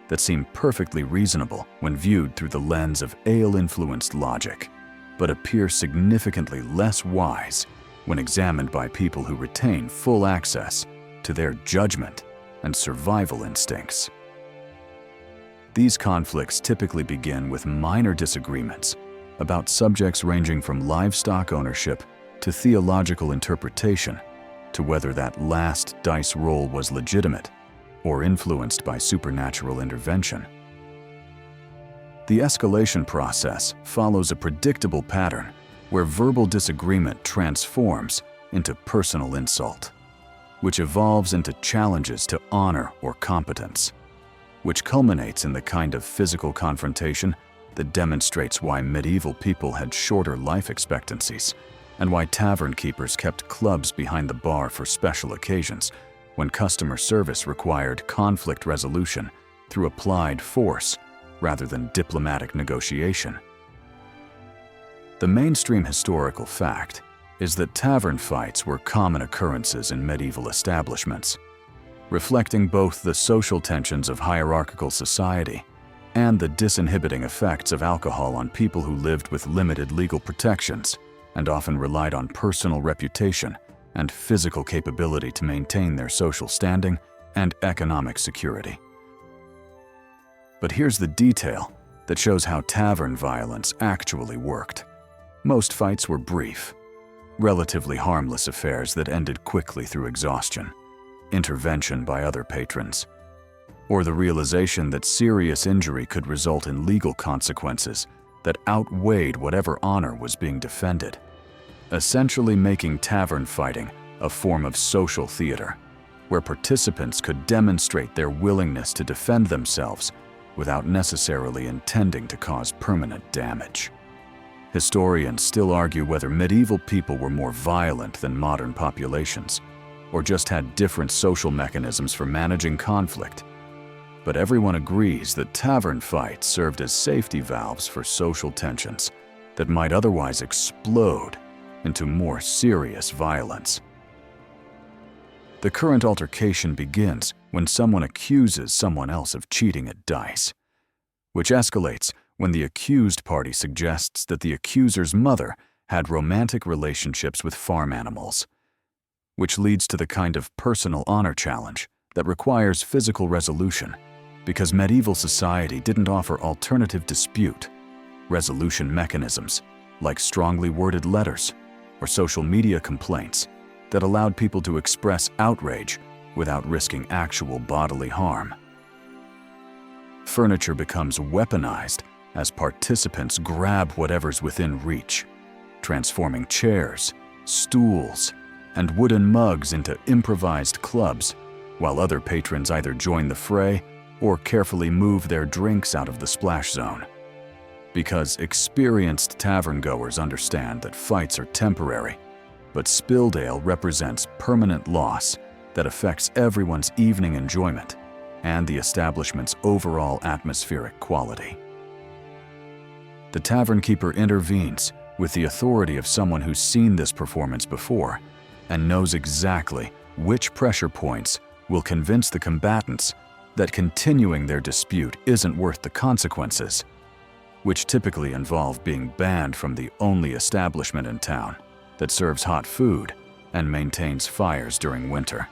that seem perfectly reasonable when viewed through the lens of ale-influenced logic, but appear significantly less wise when examined by people who retain full access to their judgment and survival instincts. These conflicts typically begin with minor disagreements about subjects ranging from livestock ownership to theological interpretation, to whether that last dice roll was legitimate or influenced by supernatural intervention. The escalation process follows a predictable pattern where verbal disagreement transforms into personal insult, which evolves into challenges to honor or competence, which culminates in the kind of physical confrontation that demonstrates why medieval people had shorter life expectancies and why tavern keepers kept clubs behind the bar for special occasions when customer service required conflict resolution through applied force rather than diplomatic negotiation. The mainstream historical fact is that tavern fights were common occurrences in medieval establishments, reflecting both the social tensions of hierarchical society and the disinhibiting effects of alcohol on people who lived with limited legal protections and often relied on personal reputation and physical capability to maintain their social standing and economic security. But here's the detail that shows how tavern violence actually worked. Most fights were brief, relatively harmless affairs that ended quickly through exhaustion, intervention by other patrons, or the realization that serious injury could result in legal consequences that outweighed whatever honor was being defended, essentially making tavern fighting a form of social theater, where participants could demonstrate their willingness to defend themselves without necessarily intending to cause permanent damage. Historians still argue whether medieval people were more violent than modern populations, or just had different social mechanisms for managing conflict. But everyone agrees that tavern fights served as safety valves for social tensions that might otherwise explode into more serious violence. The current altercation begins when someone accuses someone else of cheating at dice, which escalates when the accused party suggests that the accuser's mother had romantic relationships with farm animals, which leads to the kind of personal honor challenge that requires physical resolution, because medieval society didn't offer alternative dispute resolution mechanisms like strongly worded letters or social media complaints that allowed people to express outrage without risking actual bodily harm. Furniture becomes weaponized as participants grab whatever's within reach, transforming chairs, stools, and wooden mugs into improvised clubs, while other patrons either join the fray or carefully move their drinks out of the splash zone. Because experienced tavern-goers understand that fights are temporary, but spilled ale represents permanent loss that affects everyone's evening enjoyment and the establishment's overall atmospheric quality. The tavern keeper intervenes with the authority of someone who's seen this performance before and knows exactly which pressure points will convince the combatants that continuing their dispute isn't worth the consequences, which typically involve being banned from the only establishment in town that serves hot food and maintains fires during winter,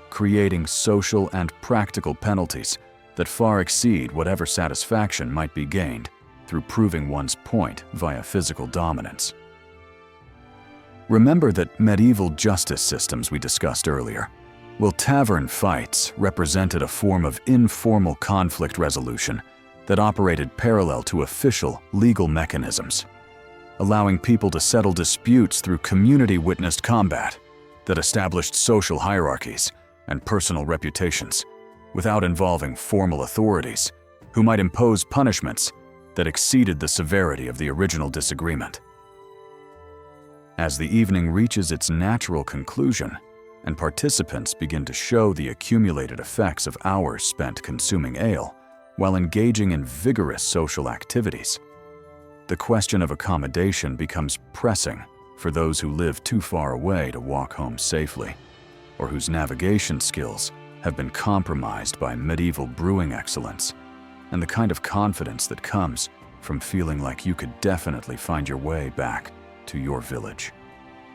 creating social and practical penalties that far exceed whatever satisfaction might be gained through proving one's point via physical dominance. Remember that medieval justice systems we discussed earlier? Well, tavern fights represented a form of informal conflict resolution that operated parallel to official legal mechanisms, allowing people to settle disputes through community-witnessed combat that established social hierarchies and personal reputations without involving formal authorities who might impose punishments that exceeded the severity of the original disagreement. As the evening reaches its natural conclusion and participants begin to show the accumulated effects of hours spent consuming ale while engaging in vigorous social activities, the question of accommodation becomes pressing for those who live too far away to walk home safely, or whose navigation skills have been compromised by medieval brewing excellence and the kind of confidence that comes from feeling like you could definitely find your way back to your village,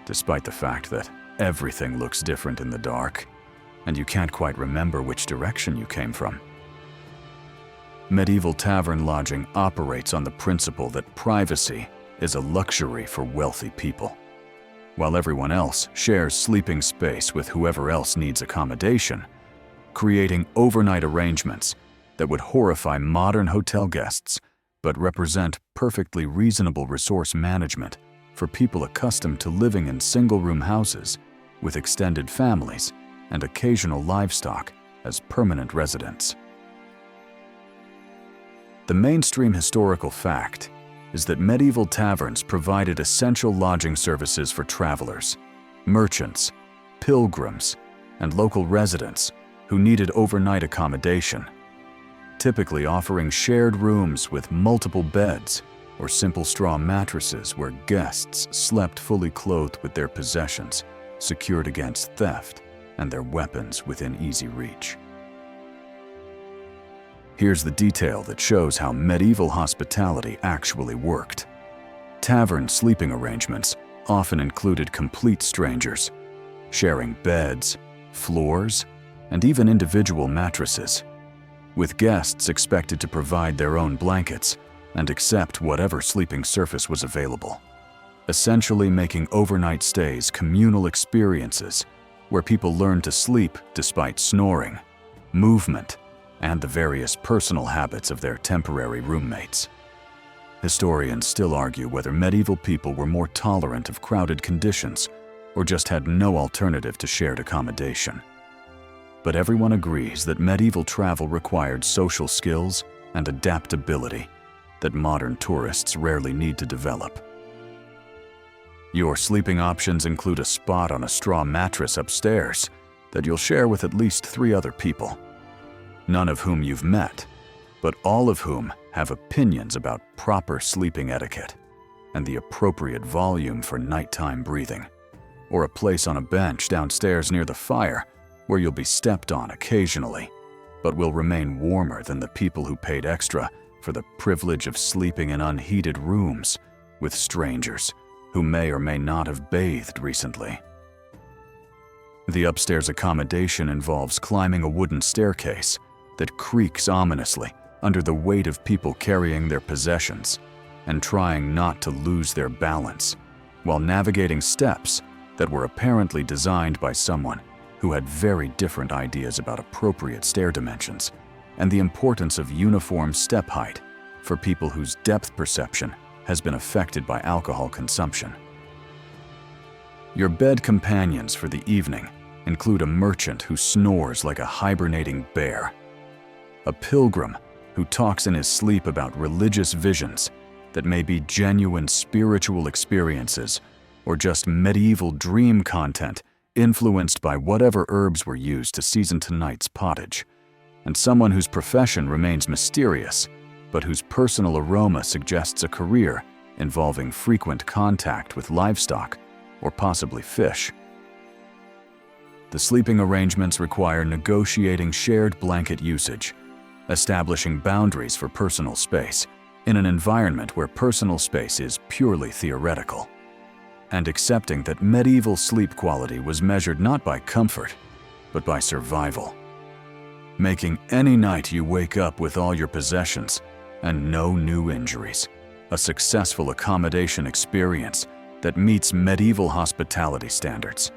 despite the fact that everything looks different in the dark and you can't quite remember which direction you came from. Medieval tavern lodging operates on the principle that privacy is a luxury for wealthy people, while everyone else shares sleeping space with whoever else needs accommodation, creating overnight arrangements that would horrify modern hotel guests but represent perfectly reasonable resource management for people accustomed to living in single-room houses with extended families and occasional livestock as permanent residents. The mainstream historical fact is that medieval taverns provided essential lodging services for travelers, merchants, pilgrims, and local residents who needed overnight accommodation, typically offering shared rooms with multiple beds or simple straw mattresses where guests slept fully clothed with their possessions secured against theft and their weapons within easy reach. Here's the detail that shows how medieval hospitality actually worked. Tavern sleeping arrangements often included complete strangers, sharing beds, floors, and even individual mattresses, with guests expected to provide their own blankets and accept whatever sleeping surface was available, essentially making overnight stays communal experiences where people learn to sleep despite snoring, movement, and the various personal habits of their temporary roommates. Historians still argue whether medieval people were more tolerant of crowded conditions or just had no alternative to shared accommodation. But everyone agrees that medieval travel required social skills and adaptability that modern tourists rarely need to develop. Your sleeping options include a spot on a straw mattress upstairs that you'll share with at least 3 other people, none of whom you've met, but all of whom have opinions about proper sleeping etiquette and the appropriate volume for nighttime breathing, or a place on a bench downstairs near the fire where you'll be stepped on occasionally, but will remain warmer than the people who paid extra for the privilege of sleeping in unheated rooms with strangers who may or may not have bathed recently. The upstairs accommodation involves climbing a wooden staircase that creaks ominously under the weight of people carrying their possessions and trying not to lose their balance while navigating steps that were apparently designed by someone who had very different ideas about appropriate stair dimensions and the importance of uniform step height for people whose depth perception has been affected by alcohol consumption. Your bed companions for the evening include a merchant who snores like a hibernating bear, a pilgrim who talks in his sleep about religious visions that may be genuine spiritual experiences or just medieval dream content influenced by whatever herbs were used to season tonight's pottage, and someone whose profession remains mysterious, but whose personal aroma suggests a career involving frequent contact with livestock or possibly fish. The sleeping arrangements require negotiating shared blanket usage, establishing boundaries for personal space in an environment where personal space is purely theoretical, and accepting that medieval sleep quality was measured not by comfort, but by survival. Making any night you wake up with all your possessions and no new injuries a successful accommodation experience that meets medieval hospitality standards.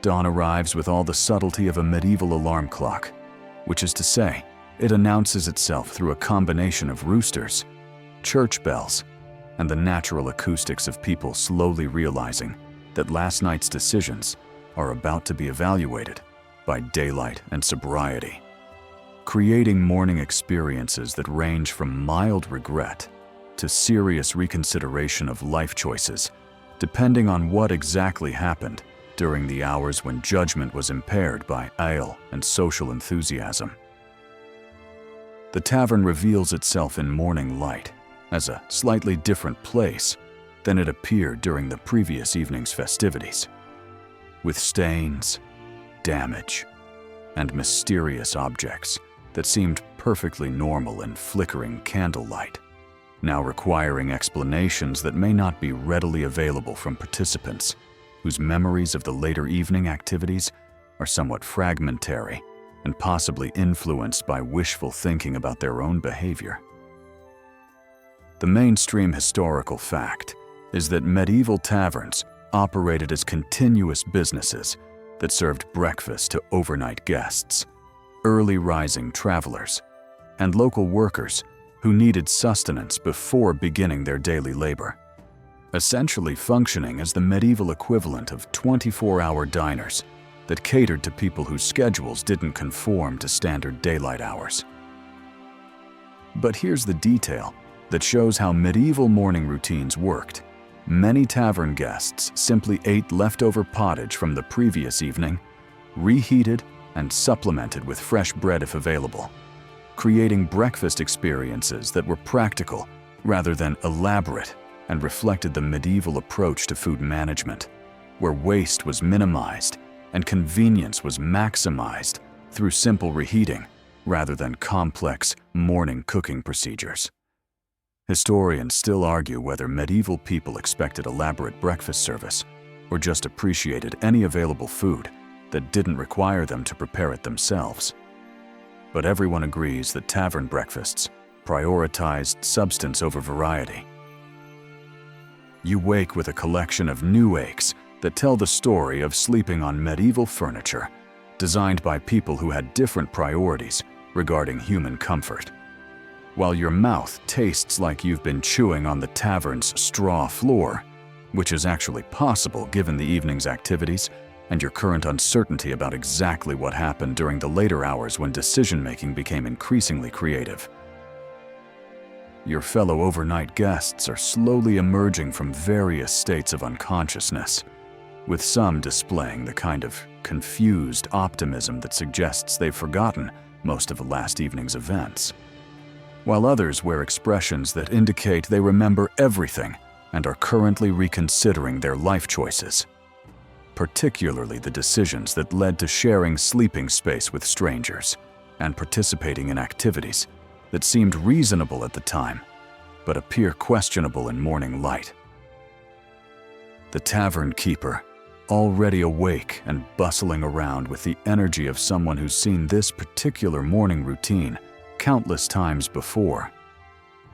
Dawn arrives with all the subtlety of a medieval alarm clock, which is to say, it announces itself through a combination of roosters, church bells, and the natural acoustics of people slowly realizing that last night's decisions are about to be evaluated by daylight and sobriety, creating morning experiences that range from mild regret to serious reconsideration of life choices, depending on what exactly happened during the hours when judgment was impaired by ale and social enthusiasm. The tavern reveals itself in morning light as a slightly different place than it appeared during the previous evening's festivities, with stains, damage, and mysterious objects that seemed perfectly normal in flickering candlelight, now requiring explanations that may not be readily available from participants whose memories of the later evening activities are somewhat fragmentary and possibly influenced by wishful thinking about their own behavior. The mainstream historical fact is that medieval taverns operated as continuous businesses that served breakfast to overnight guests, early rising travelers, and local workers who needed sustenance before beginning their daily labor, essentially functioning as the medieval equivalent of 24-hour diners that catered to people whose schedules didn't conform to standard daylight hours. But here's the detail that shows how medieval morning routines worked. Many tavern guests simply ate leftover pottage from the previous evening, reheated and supplemented with fresh bread if available, creating breakfast experiences that were practical rather than elaborate and reflected the medieval approach to food management, where waste was minimized and convenience was maximized through simple reheating rather than complex morning cooking procedures. Historians still argue whether medieval people expected elaborate breakfast service or just appreciated any available food that didn't require them to prepare it themselves. but everyone agrees that tavern breakfasts prioritized substance over variety. You wake with a collection of new aches that tell the story of sleeping on medieval furniture, designed by people who had different priorities regarding human comfort. While your mouth tastes like you've been chewing on the tavern's straw floor, which is actually possible given the evening's activities and your current uncertainty about exactly what happened during the later hours when decision-making became increasingly creative. Your fellow overnight guests are slowly emerging from various states of unconsciousness, with some displaying the kind of confused optimism that suggests they've forgotten most of last evening's events, while others wear expressions that indicate they remember everything and are currently reconsidering their life choices, particularly the decisions that led to sharing sleeping space with strangers and participating in activities that seemed reasonable at the time, but appear questionable in morning light. The tavern keeper, already awake and bustling around with the energy of someone who's seen this particular morning routine countless times before,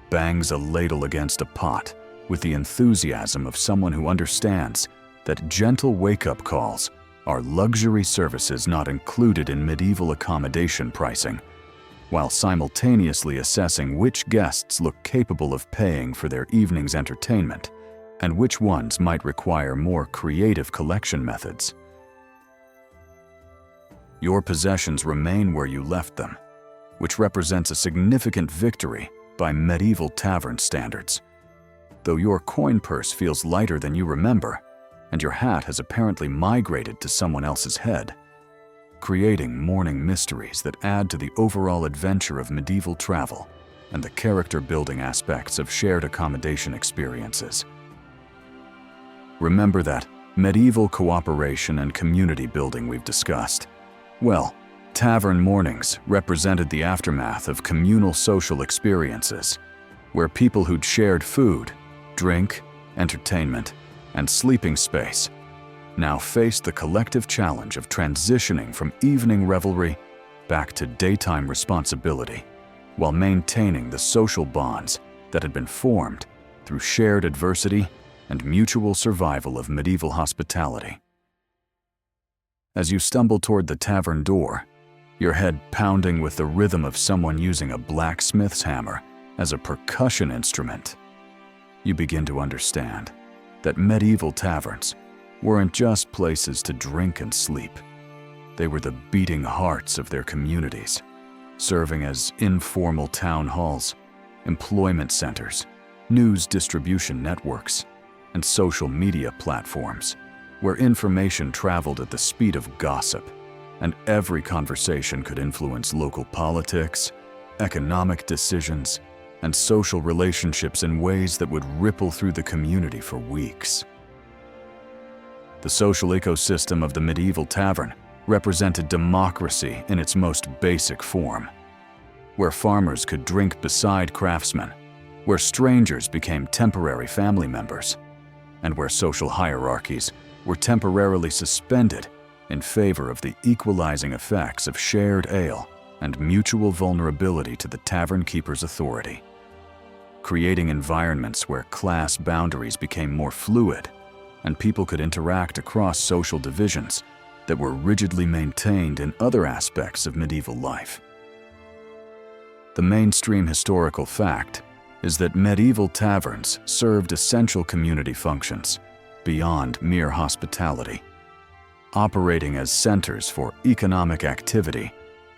bangs a ladle against a pot with the enthusiasm of someone who understands that gentle wake-up calls are luxury services not included in medieval accommodation pricing, while simultaneously assessing which guests look capable of paying for their evening's entertainment and which ones might require more creative collection methods. Your possessions remain where you left them, which represents a significant victory by medieval tavern standards, though your coin purse feels lighter than you remember, and your hat has apparently migrated to someone else's head, creating morning mysteries that add to the overall adventure of medieval travel and the character-building aspects of shared accommodation experiences. Remember that medieval cooperation and community building we've discussed? Well, tavern mornings represented the aftermath of communal social experiences, where people who'd shared food, drink, entertainment, and sleeping space now faced the collective challenge of transitioning from evening revelry back to daytime responsibility, while maintaining the social bonds that had been formed through shared adversity and mutual survival of medieval hospitality. As you stumble toward the tavern door, your head pounding with the rhythm of someone using a blacksmith's hammer as a percussion instrument, you begin to understand that medieval taverns weren't just places to drink and sleep. They were the beating hearts of their communities, serving as informal town halls, employment centers, news distribution networks, and social media platforms, where information traveled at the speed of gossip, and every conversation could influence local politics, economic decisions, and social relationships in ways that would ripple through the community for weeks. The social ecosystem of the medieval tavern represented democracy in its most basic form, where farmers could drink beside craftsmen, where strangers became temporary family members, and where social hierarchies were temporarily suspended in favor of the equalizing effects of shared ale and mutual vulnerability to the tavern keeper's authority, creating environments where class boundaries became more fluid and people could interact across social divisions that were rigidly maintained in other aspects of medieval life. The mainstream historical fact is that medieval taverns served essential community functions beyond mere hospitality, operating as centers for economic activity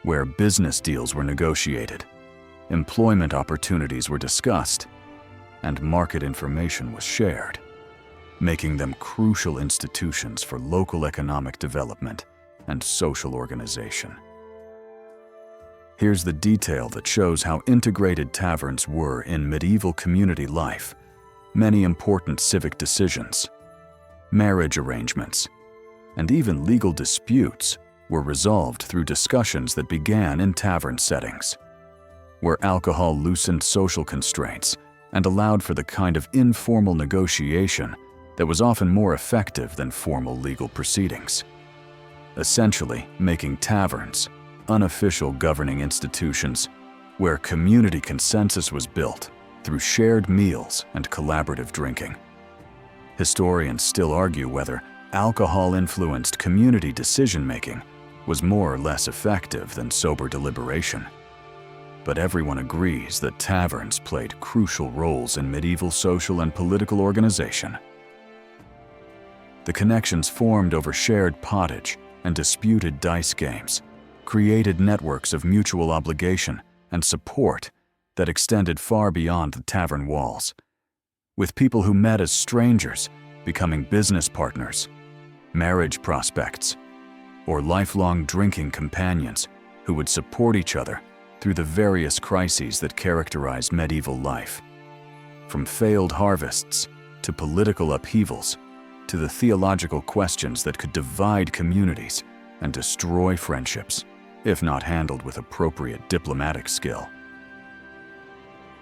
where business deals were negotiated, employment opportunities were discussed, and market information was shared, making them crucial institutions for local economic development and social organization. Here's the detail that shows how integrated taverns were in medieval community life. Many important civic decisions, marriage arrangements, and even legal disputes were resolved through discussions that began in tavern settings, where alcohol loosened social constraints and allowed for the kind of informal negotiation that was often more effective than formal legal proceedings, essentially making taverns unofficial governing institutions where community consensus was built through shared meals and collaborative drinking. Historians still argue whether alcohol-influenced community decision-making was more or less effective than sober deliberation. But everyone agrees that taverns played crucial roles in medieval social and political organization. The connections formed over shared pottage and disputed dice games created networks of mutual obligation and support that extended far beyond the tavern walls, with people who met as strangers becoming business partners, marriage prospects, or lifelong drinking companions who would support each other through the various crises that characterized medieval life. From failed harvests to political upheavals to the theological questions that could divide communities and destroy friendships, if not handled with appropriate diplomatic skill.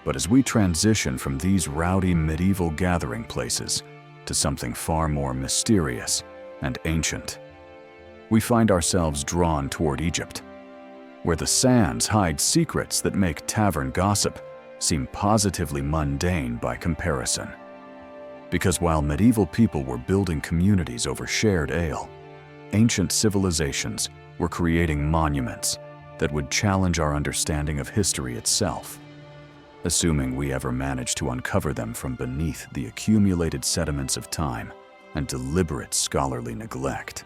But as we transition from these rowdy medieval gathering places to something far more mysterious and ancient, we find ourselves drawn toward Egypt, where the sands hide secrets that make tavern gossip seem positively mundane by comparison. Because while medieval people were building communities over shared ale, ancient civilizations were creating monuments that would challenge our understanding of history itself, assuming we ever managed to uncover them from beneath the accumulated sediments of time and deliberate scholarly neglect.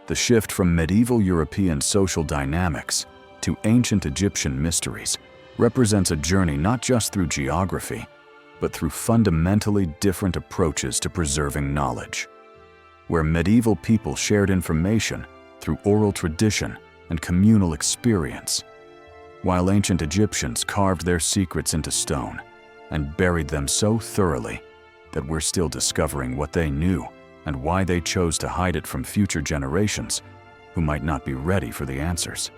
The shift from medieval European social dynamics to ancient Egyptian mysteries represents a journey not just through geography, but through fundamentally different approaches to preserving knowledge, where medieval people shared information through oral tradition and communal experience, while ancient Egyptians carved their secrets into stone and buried them so thoroughly that we're still discovering what they knew and why they chose to hide it from future generations who might not be ready for the answers.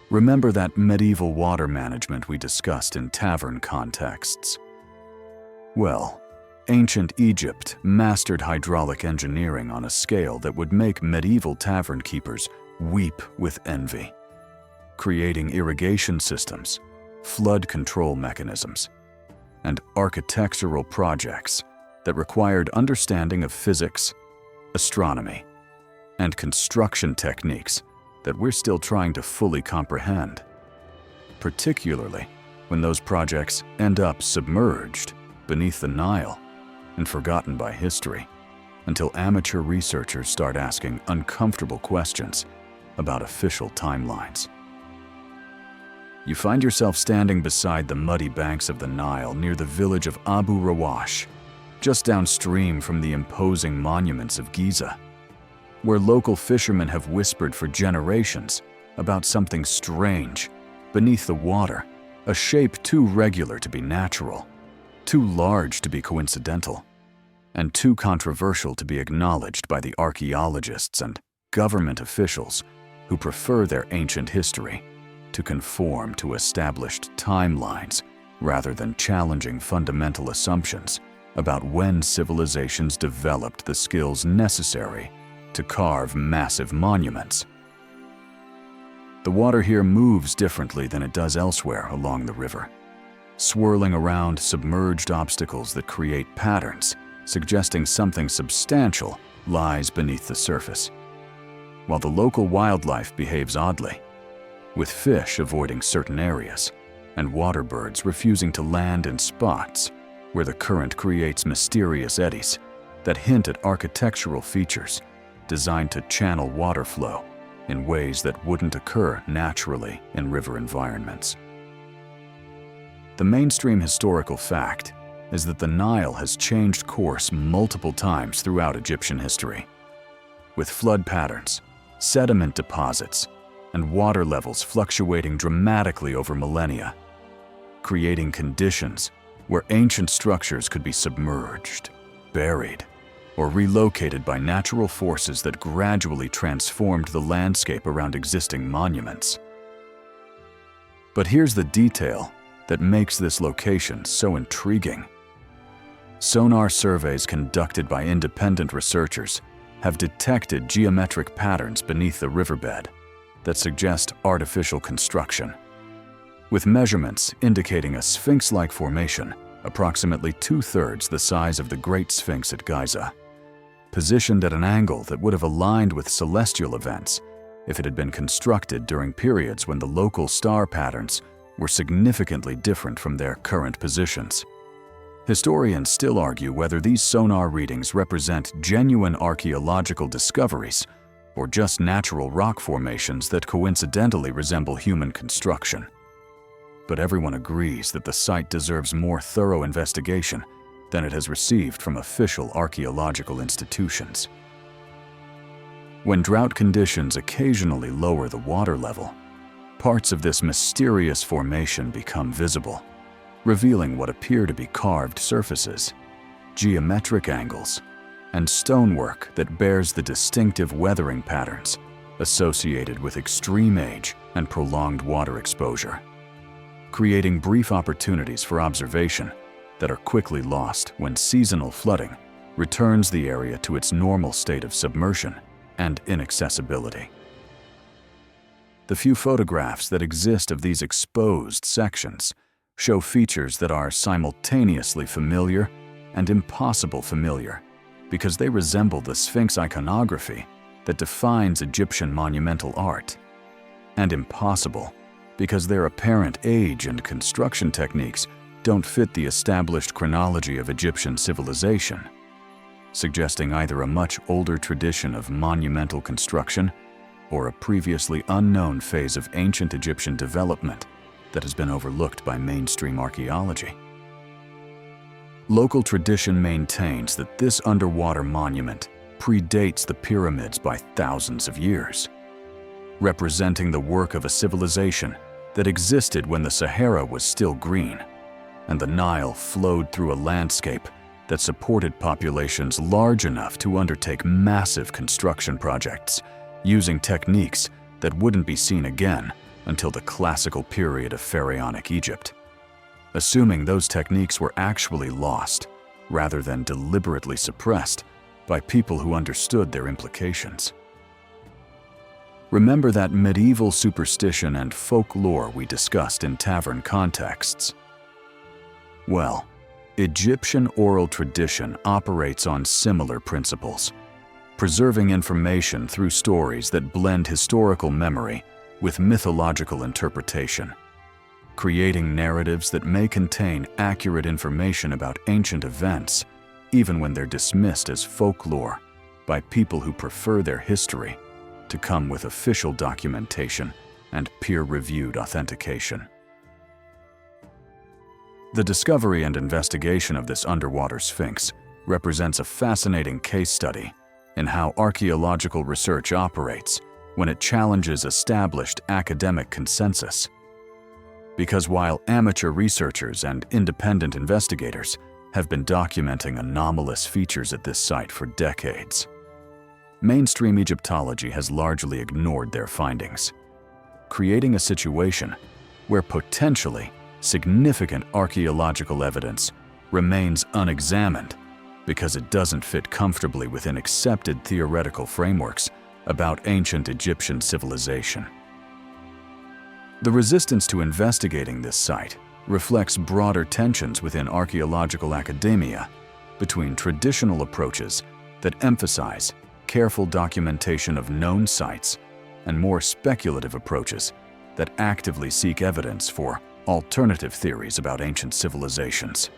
Remember that medieval water management we discussed in tavern contexts? Well, ancient Egypt mastered hydraulic engineering on a scale that would make medieval tavern keepers weep with envy, creating irrigation systems, flood control mechanisms, and architectural projects that required understanding of physics, astronomy, and construction techniques that we're still trying to fully comprehend, particularly when those projects end up submerged beneath the Nile and forgotten by history, until amateur researchers start asking uncomfortable questions about official timelines. You find yourself standing beside the muddy banks of the Nile near the village of Abu Rawash, just downstream from the imposing monuments of Giza, where local fishermen have whispered for generations about something strange beneath the water, a shape too regular to be natural, too large to be coincidental, and too controversial to be acknowledged by the archaeologists and government officials who prefer their ancient history to conform to established timelines rather than challenging fundamental assumptions about when civilizations developed the skills necessary to carve massive monuments. The water here moves differently than it does elsewhere along the river, swirling around submerged obstacles that create patterns, suggesting something substantial lies beneath the surface, while the local wildlife behaves oddly, with fish avoiding certain areas and water birds refusing to land in spots where the current creates mysterious eddies that hint at architectural features designed to channel water flow in ways that wouldn't occur naturally in river environments. The mainstream historical fact is that the Nile has changed course multiple times throughout Egyptian history, with flood patterns, sediment deposits, and water levels fluctuating dramatically over millennia, creating conditions where ancient structures could be submerged, buried, or relocated by natural forces that gradually transformed the landscape around existing monuments. But here's the detail that makes this location so intriguing. Sonar surveys conducted by independent researchers have detected geometric patterns beneath the riverbed that suggest artificial construction, with measurements indicating a sphinx-like formation approximately 2/3 the size of the Great Sphinx at Giza, positioned at an angle that would have aligned with celestial events if it had been constructed during periods when the local star patterns were significantly different from their current positions. Historians still argue whether these sonar readings represent genuine archaeological discoveries or just natural rock formations that coincidentally resemble human construction. But everyone agrees that the site deserves more thorough investigation than it has received from official archaeological institutions. When drought conditions occasionally lower the water level, parts of this mysterious formation become visible, revealing what appear to be carved surfaces, geometric angles, and stonework that bears the distinctive weathering patterns associated with extreme age and prolonged water exposure, creating brief opportunities for observation that are quickly lost when seasonal flooding returns the area to its normal state of submersion and inaccessibility. The few photographs that exist of these exposed sections show features that are simultaneously familiar and impossible familiar because they resemble the Sphinx iconography that defines Egyptian monumental art, and impossible because their apparent age and construction techniques don't fit the established chronology of Egyptian civilization, suggesting either a much older tradition of monumental construction or a previously unknown phase of ancient Egyptian development that has been overlooked by mainstream archaeology. Local tradition maintains that this underwater monument predates the pyramids by thousands of years, representing the work of a civilization that existed when the Sahara was still green and the Nile flowed through a landscape that supported populations large enough to undertake massive construction projects using techniques that wouldn't be seen again until the classical period of pharaonic Egypt, assuming those techniques were actually lost rather than deliberately suppressed by people who understood their implications. Remember that medieval superstition and folklore we discussed in tavern contexts? Well, Egyptian oral tradition operates on similar principles, preserving information through stories that blend historical memory with mythological interpretation, creating narratives that may contain accurate information about ancient events, even when they're dismissed as folklore by people who prefer their history to come with official documentation and peer-reviewed authentication. The discovery and investigation of this underwater sphinx represents a fascinating case study in how archaeological research operates when it challenges established academic consensus. Because while amateur researchers and independent investigators have been documenting anomalous features at this site for decades, mainstream Egyptology has largely ignored their findings, creating a situation where potentially significant archaeological evidence remains unexamined because it doesn't fit comfortably within accepted theoretical frameworks about ancient Egyptian civilization. The resistance to investigating this site reflects broader tensions within archaeological academia between traditional approaches that emphasize careful documentation of known sites and more speculative approaches that actively seek evidence for alternative theories about ancient civilizations,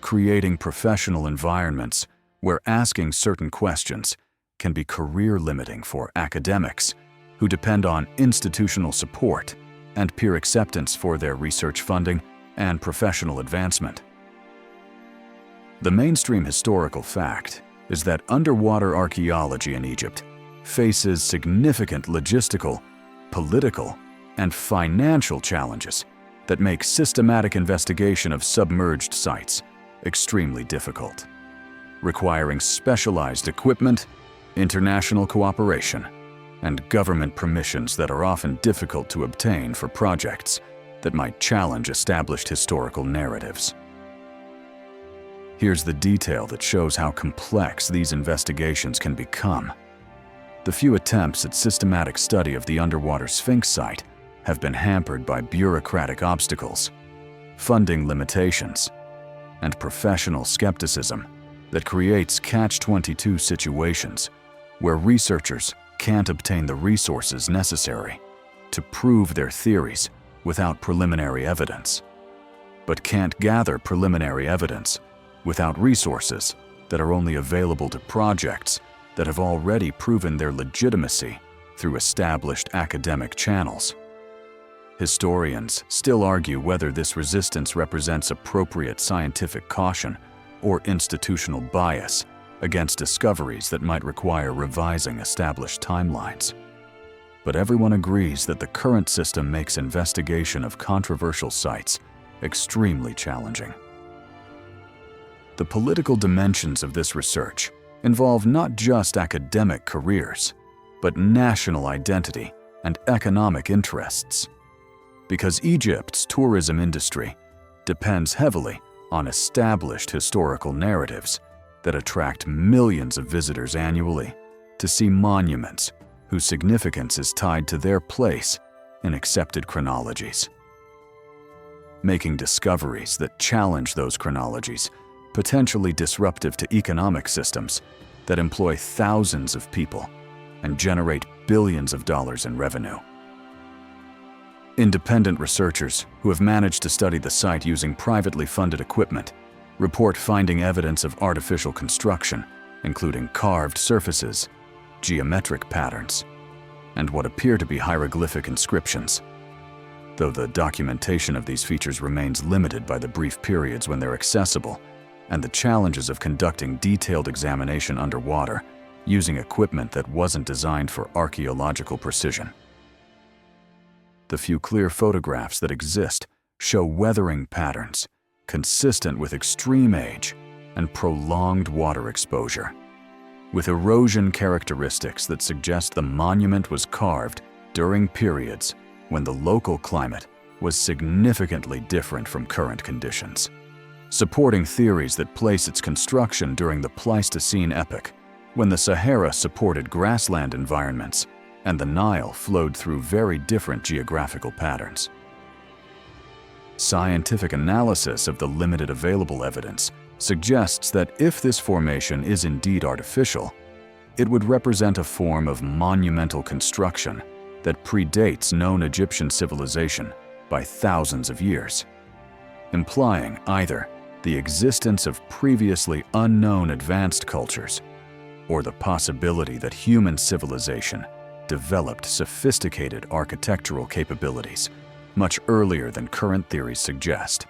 creating professional environments where asking certain questions can be career-limiting for academics who depend on institutional support and peer acceptance for their research funding and professional advancement. The mainstream historical fact is that underwater archaeology in Egypt faces significant logistical, political, and financial challenges that make systematic investigation of submerged sites extremely difficult, requiring specialized equipment, international cooperation, and government permissions that are often difficult to obtain for projects that might challenge established historical narratives. Here's the detail that shows how complex these investigations can become. The few attempts at systematic study of the underwater Sphinx site have been hampered by bureaucratic obstacles, funding limitations, and professional skepticism that creates catch-22 situations where researchers can't obtain the resources necessary to prove their theories without preliminary evidence, but can't gather preliminary evidence without resources that are only available to projects that have already proven their legitimacy through established academic channels. Historians still argue whether this resistance represents appropriate scientific caution or institutional bias against discoveries that might require revising established timelines. But everyone agrees that the current system makes investigation of controversial sites extremely challenging. The political dimensions of this research involve not just academic careers, but national identity and economic interests. Because Egypt's tourism industry depends heavily on established historical narratives that attract millions of visitors annually to see monuments whose significance is tied to their place in accepted chronologies. Making discoveries that challenge those chronologies potentially disruptive to economic systems that employ thousands of people and generate billions of dollars in revenue. Independent researchers who have managed to study the site using privately funded equipment report finding evidence of artificial construction, including carved surfaces, geometric patterns, and what appear to be hieroglyphic inscriptions, though the documentation of these features remains limited by the brief periods when they're accessible and the challenges of conducting detailed examination underwater using equipment that wasn't designed for archaeological precision. The few clear photographs that exist show weathering patterns consistent with extreme age and prolonged water exposure, with erosion characteristics that suggest the monument was carved during periods when the local climate was significantly different from current conditions, supporting theories that place its construction during the Pleistocene epoch, when the Sahara supported grassland environments and the Nile flowed through very different geographical patterns. Scientific analysis of the limited available evidence suggests that if this formation is indeed artificial, it would represent a form of monumental construction that predates known Egyptian civilization by thousands of years, implying either the existence of previously unknown advanced cultures or the possibility that human civilization developed sophisticated architectural capabilities much earlier than current theories suggest,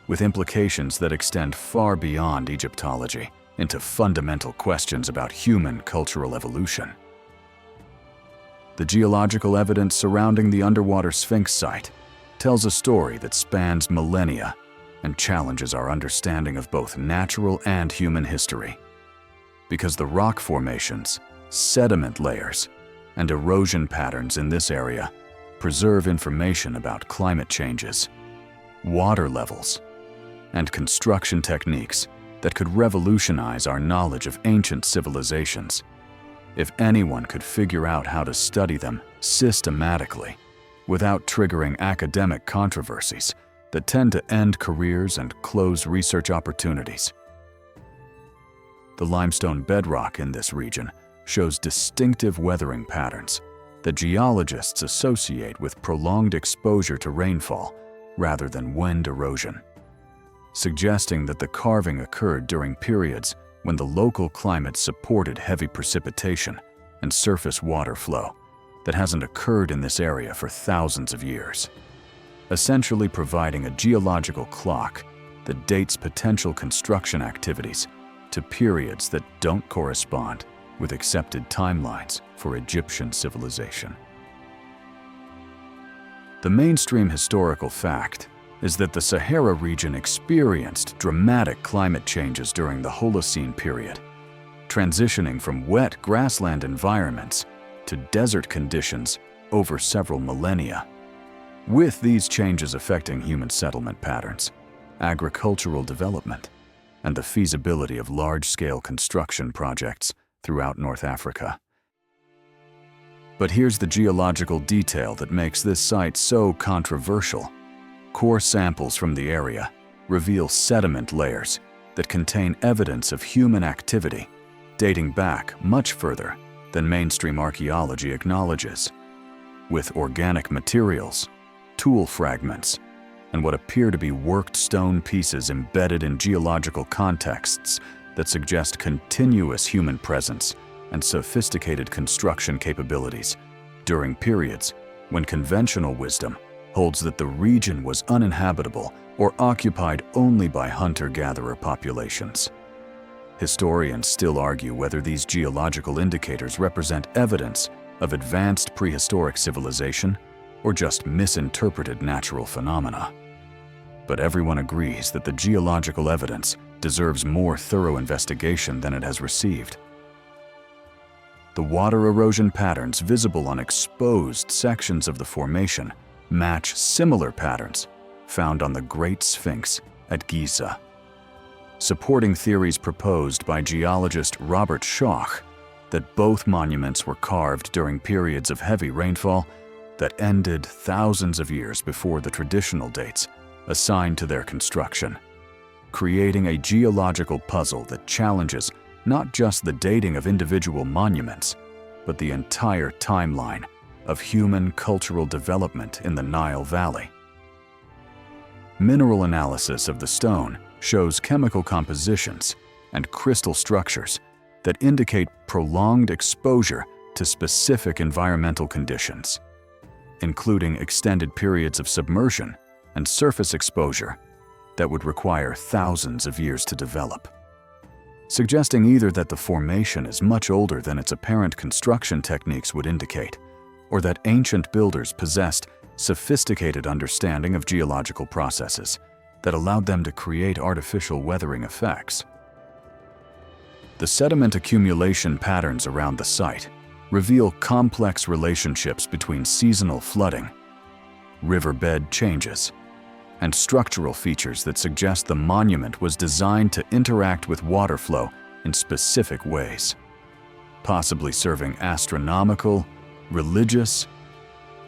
with implications that extend far beyond Egyptology into fundamental questions about human cultural evolution. The geological evidence surrounding the underwater Sphinx site tells a story that spans millennia and challenges our understanding of both natural and human history, because the rock formations, sediment layers, and erosion patterns in this area preserve information about climate changes, water levels, and construction techniques that could revolutionize our knowledge of ancient civilizations if anyone could figure out how to study them systematically without triggering academic controversies that tend to end careers and close research opportunities. The limestone bedrock in this region shows distinctive weathering patterns that geologists associate with prolonged exposure to rainfall rather than wind erosion, suggesting that the carving occurred during periods when the local climate supported heavy precipitation and surface water flow that hasn't occurred in this area for thousands of years, essentially providing a geological clock that dates potential construction activities to periods that don't correspond with accepted timelines for Egyptian civilization. The mainstream historical fact is that the Sahara region experienced dramatic climate changes during the Holocene period, transitioning from wet grassland environments to desert conditions over several millennia, with these changes affecting human settlement patterns, agricultural development, and the feasibility of large-scale construction projects throughout North Africa. But here's the geological detail that makes this site so controversial. Core samples from the area reveal sediment layers that contain evidence of human activity dating back much further than mainstream archaeology acknowledges, with organic materials, tool fragments, and what appear to be worked stone pieces embedded in geological contexts that suggest continuous human presence and sophisticated construction capabilities during periods when conventional wisdom holds that the region was uninhabitable or occupied only by hunter-gatherer populations. Historians still argue whether these geological indicators represent evidence of advanced prehistoric civilization or just misinterpreted natural phenomena. But everyone agrees that the geological evidence deserves more thorough investigation than it has received. The water erosion patterns visible on exposed sections of the formation match similar patterns found on the Great Sphinx at Giza, supporting theories proposed by geologist Robert Schoch that both monuments were carved during periods of heavy rainfall that ended thousands of years before the traditional dates assigned to their construction, creating a geological puzzle that challenges not just the dating of individual monuments, but the entire timeline of human cultural development in the Nile Valley. Mineral analysis of the stone shows chemical compositions and crystal structures that indicate prolonged exposure to specific environmental conditions, including extended periods of submersion and surface exposure that would require thousands of years to develop, suggesting either that the formation is much older than its apparent construction techniques would indicate, or that ancient builders possessed sophisticated understanding of geological processes that allowed them to create artificial weathering effects. The sediment accumulation patterns around the site reveal complex relationships between seasonal flooding, riverbed changes, and structural features that suggest the monument was designed to interact with water flow in specific ways, possibly serving astronomical, religious,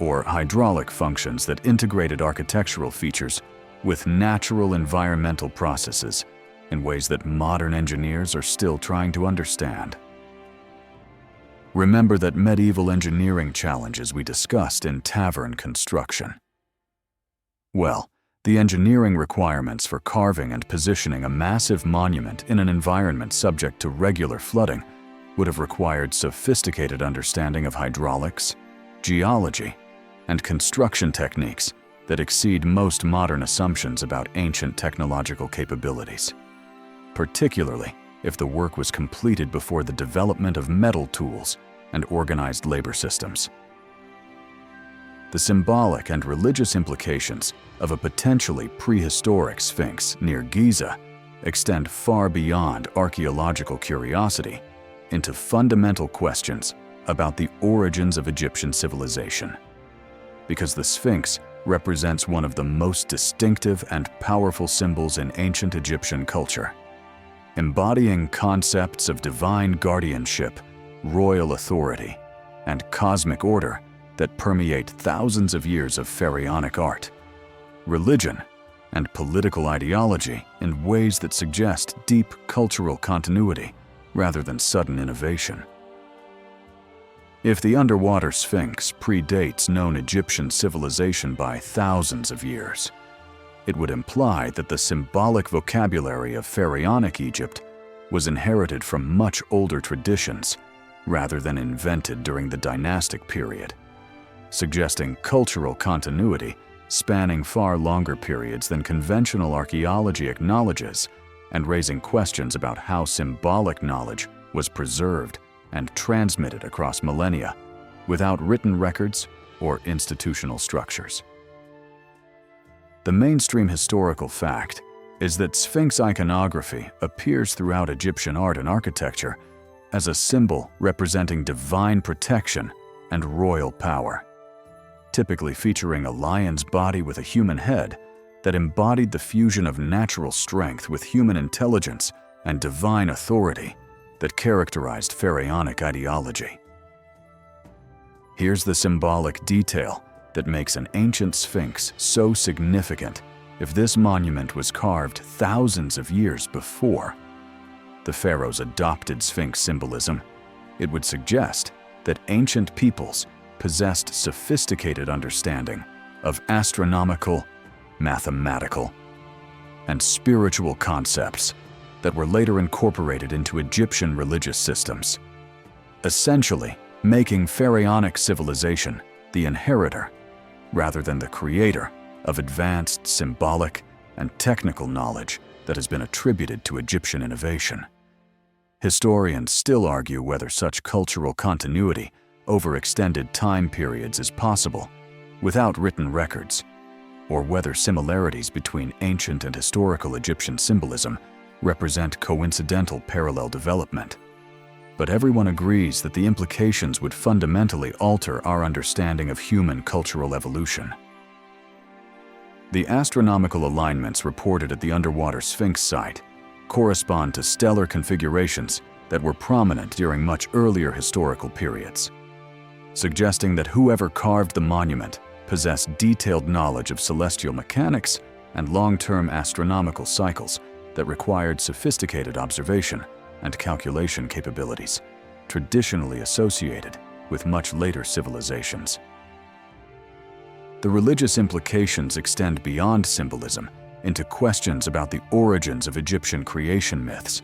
or hydraulic functions that integrated architectural features with natural environmental processes in ways that modern engineers are still trying to understand. Remember that medieval engineering challenges we discussed in tavern construction. Well, the engineering requirements for carving and positioning a massive monument in an environment subject to regular flooding would have required sophisticated understanding of hydraulics, geology, and construction techniques that exceed most modern assumptions about ancient technological capabilities, particularly if the work was completed before the development of metal tools and organized labor systems. The symbolic and religious implications of a potentially prehistoric sphinx near Giza extend far beyond archaeological curiosity into fundamental questions about the origins of Egyptian civilization. Because the Sphinx represents one of the most distinctive and powerful symbols in ancient Egyptian culture, embodying concepts of divine guardianship, royal authority, and cosmic order that permeate thousands of years of pharaonic art, religion, and political ideology in ways that suggest deep cultural continuity rather than sudden innovation. If the underwater Sphinx predates known Egyptian civilization by thousands of years, it would imply that the symbolic vocabulary of pharaonic Egypt was inherited from much older traditions rather than invented during the dynastic period, suggesting cultural continuity spanning far longer periods than conventional archaeology acknowledges and raising questions about how symbolic knowledge was preserved and transmitted across millennia without written records or institutional structures. The mainstream historical fact is that Sphinx iconography appears throughout Egyptian art and architecture as a symbol representing divine protection and royal power, typically featuring a lion's body with a human head that embodied the fusion of natural strength with human intelligence and divine authority that characterized pharaonic ideology. Here's the symbolic detail that makes an ancient sphinx so significant if this monument was carved thousands of years before the pharaoh's adopted sphinx symbolism. It would suggest that ancient peoples possessed sophisticated understanding of astronomical, mathematical, and spiritual concepts that were later incorporated into Egyptian religious systems, essentially making pharaonic civilization the inheritor, rather than the creator, of advanced symbolic and technical knowledge that has been attributed to Egyptian innovation. Historians still argue whether such cultural continuity over extended time periods is possible without written records, or whether similarities between ancient and historical Egyptian symbolism represent coincidental parallel development. But everyone agrees that the implications would fundamentally alter our understanding of human cultural evolution. The astronomical alignments reported at the underwater Sphinx site correspond to stellar configurations that were prominent during much earlier historical periods, suggesting that whoever carved the monument possessed detailed knowledge of celestial mechanics and long-term astronomical cycles that required sophisticated observation and calculation capabilities, traditionally associated with much later civilizations. The religious implications extend beyond symbolism into questions about the origins of Egyptian creation myths,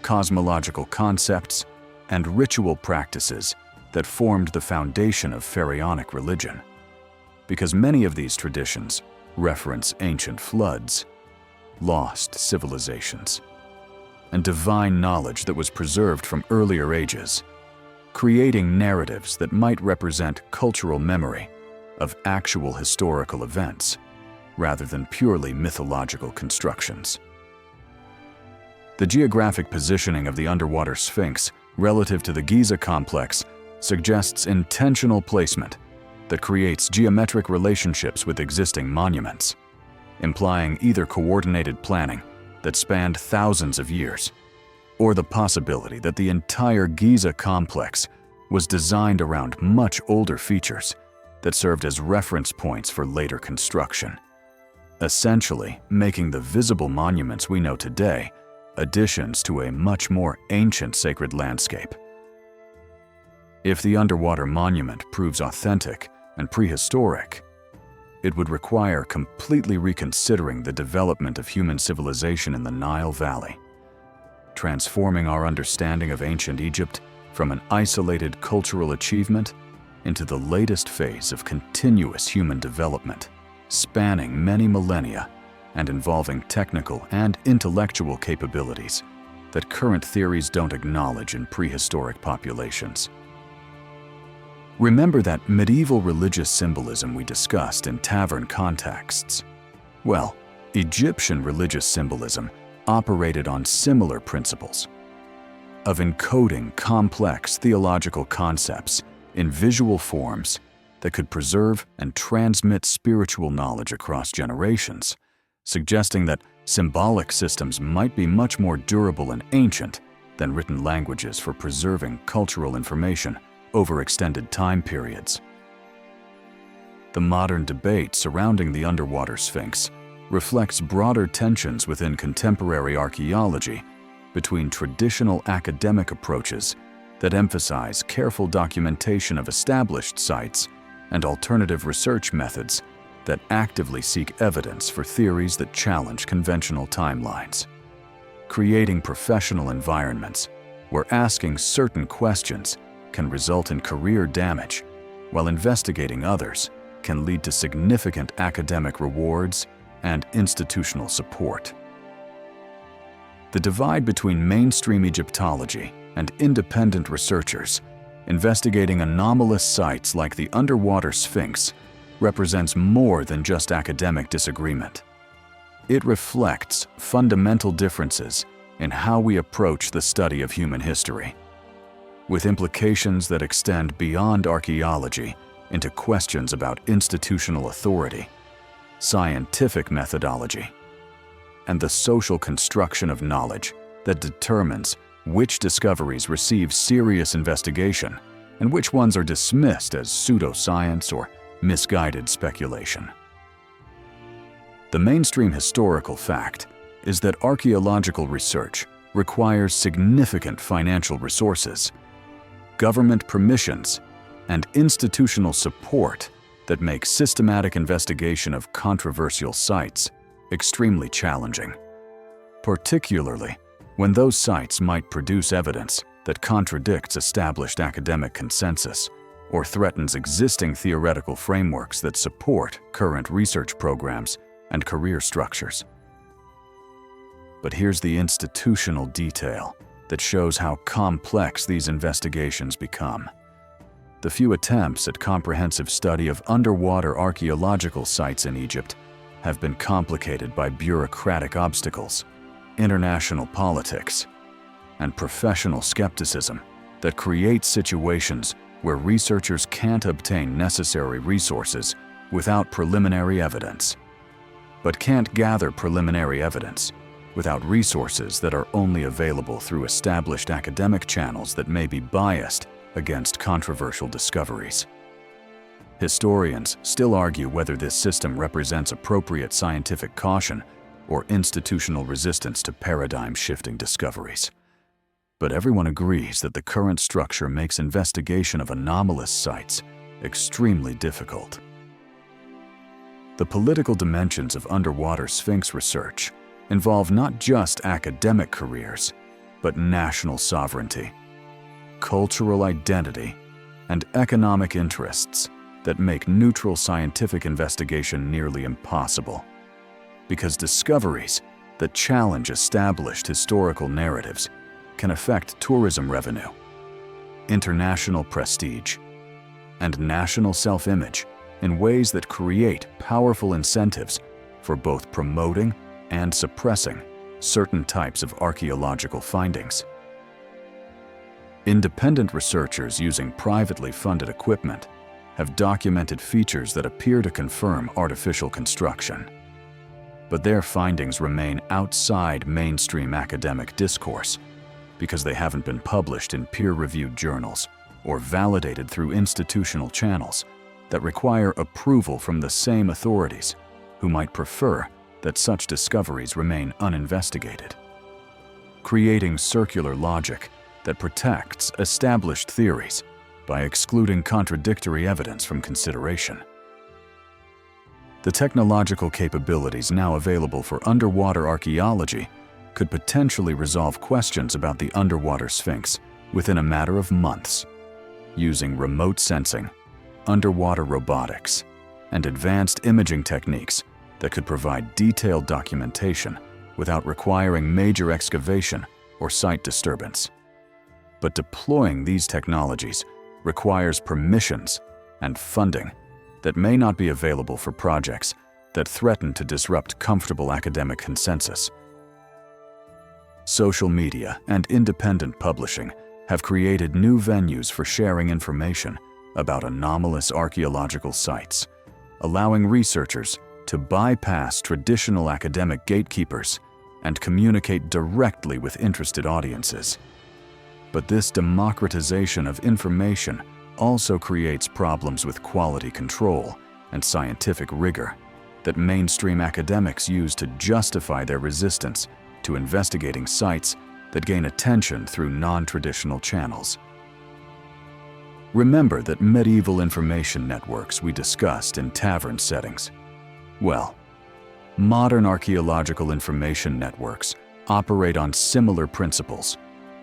cosmological concepts, and ritual practices that formed the foundation of pharaonic religion. Because many of these traditions reference ancient floods, lost civilizations, and divine knowledge that was preserved from earlier ages, creating narratives that might represent cultural memory of actual historical events, rather than purely mythological constructions. The geographic positioning of the underwater Sphinx relative to the Giza complex suggests intentional placement that creates geometric relationships with existing monuments, implying either coordinated planning that spanned thousands of years, or the possibility that the entire Giza complex was designed around much older features that served as reference points for later construction, essentially making the visible monuments we know today additions to a much more ancient sacred landscape. If the underwater monument proves authentic and prehistoric, it would require completely reconsidering the development of human civilization in the Nile Valley, transforming our understanding of ancient Egypt from an isolated cultural achievement into the latest phase of continuous human development, spanning many millennia and involving technical and intellectual capabilities that current theories don't acknowledge in prehistoric populations. Remember that medieval religious symbolism we discussed in tavern contexts? Well, Egyptian religious symbolism operated on similar principles of encoding complex theological concepts in visual forms that could preserve and transmit spiritual knowledge across generations, suggesting that symbolic systems might be much more durable and ancient than written languages for preserving cultural information over extended time periods. The modern debate surrounding the underwater Sphinx reflects broader tensions within contemporary archaeology between traditional academic approaches that emphasize careful documentation of established sites and alternative research methods that actively seek evidence for theories that challenge conventional timelines, creating professional environments where asking certain questions can result in career damage, while investigating others can lead to significant academic rewards and institutional support. The divide between mainstream Egyptology and independent researchers investigating anomalous sites like the underwater Sphinx represents more than just academic disagreement. It reflects fundamental differences in how we approach the study of human history, with implications that extend beyond archaeology into questions about institutional authority, scientific methodology, and the social construction of knowledge that determines which discoveries receive serious investigation and which ones are dismissed as pseudoscience or misguided speculation. The mainstream historical fact is that archaeological research requires significant financial resources, government permissions, and institutional support that make systematic investigation of controversial sites extremely challenging, particularly when those sites might produce evidence that contradicts established academic consensus or threatens existing theoretical frameworks that support current research programs and career structures. But here's the institutional detail that shows how complex these investigations become. The few attempts at comprehensive study of underwater archaeological sites in Egypt have been complicated by bureaucratic obstacles, international politics, and professional skepticism that create situations where researchers can't obtain necessary resources without preliminary evidence, but can't gather preliminary evidence without resources that are only available through established academic channels that may be biased against controversial discoveries. Historians still argue whether this system represents appropriate scientific caution or institutional resistance to paradigm-shifting discoveries. But everyone agrees that the current structure makes investigation of anomalous sites extremely difficult. The political dimensions of underwater Sphinx research involve not just academic careers, but national sovereignty, cultural identity, and economic interests that make neutral scientific investigation nearly impossible. Because discoveries that challenge established historical narratives can affect tourism revenue, international prestige, and national self-image in ways that create powerful incentives for both promoting and suppressing certain types of archaeological findings. Independent researchers using privately funded equipment have documented features that appear to confirm artificial construction. But their findings remain outside mainstream academic discourse because they haven't been published in peer-reviewed journals or validated through institutional channels that require approval from the same authorities who might prefer that such discoveries remain uninvestigated, creating circular logic that protects established theories by excluding contradictory evidence from consideration. The technological capabilities now available for underwater archaeology could potentially resolve questions about the underwater Sphinx within a matter of months, using remote sensing, underwater robotics, and advanced imaging techniques that could provide detailed documentation without requiring major excavation or site disturbance. But deploying these technologies requires permissions and funding that may not be available for projects that threaten to disrupt comfortable academic consensus. Social media and independent publishing have created new venues for sharing information about anomalous archaeological sites, allowing researchers to bypass traditional academic gatekeepers and communicate directly with interested audiences. But this democratization of information also creates problems with quality control and scientific rigor that mainstream academics use to justify their resistance to investigating sites that gain attention through non-traditional channels. Remember that medieval information networks we discussed in tavern settings? Well, modern archaeological information networks operate on similar principles,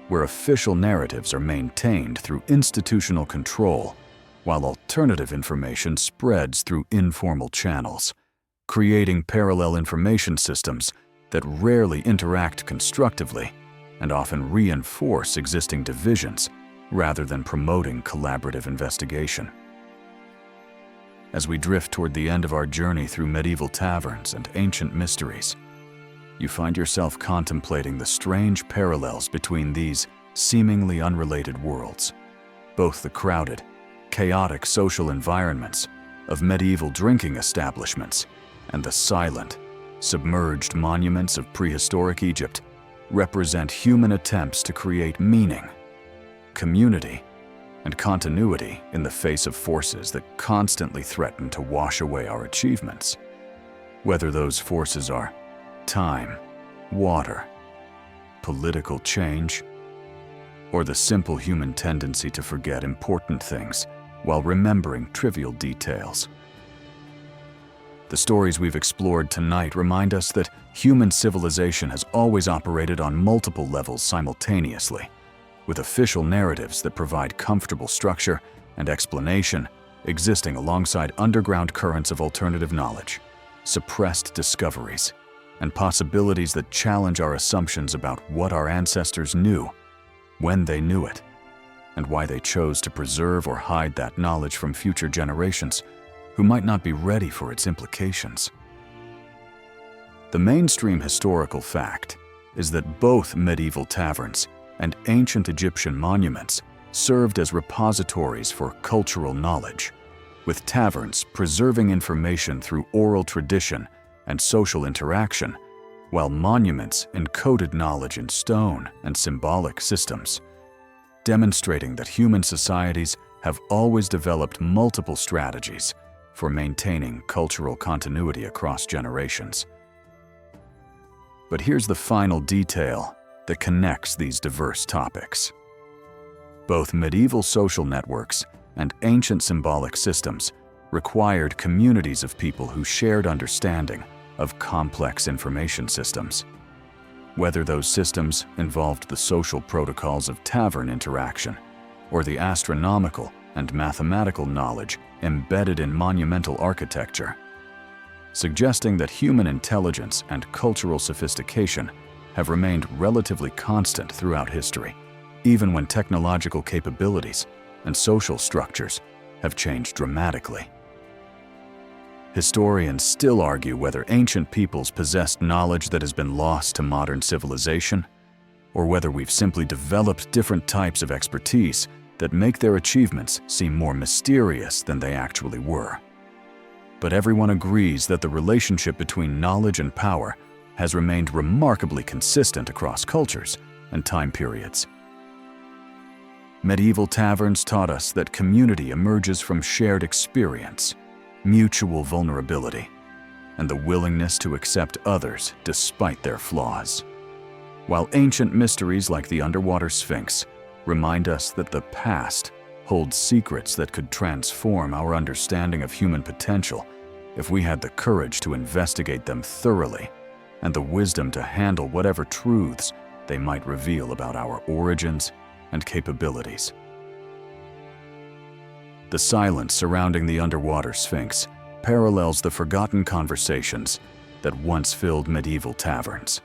where official narratives are maintained through institutional control, while alternative information spreads through informal channels, creating parallel information systems that rarely interact constructively and often reinforce existing divisions rather than promoting collaborative investigation. As we drift toward the end of our journey through medieval taverns and ancient mysteries, you find yourself contemplating the strange parallels between these seemingly unrelated worlds, both the crowded, chaotic social environments of medieval drinking establishments and the silent, submerged monuments of prehistoric Egypt represent human attempts to create meaning, community, and continuity in the face of forces that constantly threaten to wash away our achievements. Whether those forces are time, water, political change, or the simple human tendency to forget important things while remembering trivial details. The stories we've explored tonight remind us that human civilization has always operated on multiple levels simultaneously, with official narratives that provide comfortable structure and explanation existing alongside underground currents of alternative knowledge, suppressed discoveries, and possibilities that challenge our assumptions about what our ancestors knew, when they knew it, and why they chose to preserve or hide that knowledge from future generations who might not be ready for its implications. The mainstream historical fact is that both medieval taverns and ancient Egyptian monuments served as repositories for cultural knowledge, with taverns preserving information through oral tradition and social interaction, while monuments encoded knowledge in stone and symbolic systems, demonstrating that human societies have always developed multiple strategies for maintaining cultural continuity across generations. But here's the final detail that connects these diverse topics. Both medieval social networks and ancient symbolic systems required communities of people who shared understanding of complex information systems. Whether those systems involved the social protocols of tavern interaction or the astronomical and mathematical knowledge embedded in monumental architecture, suggesting that human intelligence and cultural sophistication have remained relatively constant throughout history, even when technological capabilities and social structures have changed dramatically. Historians still argue whether ancient peoples possessed knowledge that has been lost to modern civilization, or whether we've simply developed different types of expertise that make their achievements seem more mysterious than they actually were. But everyone agrees that the relationship between knowledge and power has remained remarkably consistent across cultures and time periods. Medieval taverns taught us that community emerges from shared experience, mutual vulnerability, and the willingness to accept others despite their flaws. While ancient mysteries like the underwater Sphinx remind us that the past holds secrets that could transform our understanding of human potential if we had the courage to investigate them thoroughly and the wisdom to handle whatever truths they might reveal about our origins and capabilities. The silence surrounding the underwater Sphinx parallels the forgotten conversations that once filled medieval taverns,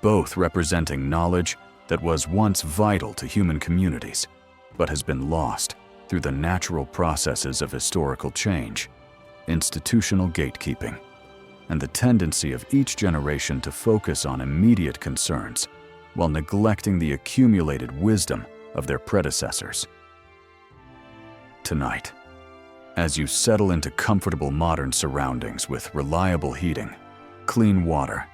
both representing knowledge that was once vital to human communities, but has been lost through the natural processes of historical change, institutional gatekeeping, and the tendency of each generation to focus on immediate concerns while neglecting the accumulated wisdom of their predecessors. Tonight, as you settle into comfortable modern surroundings with reliable heating, clean water,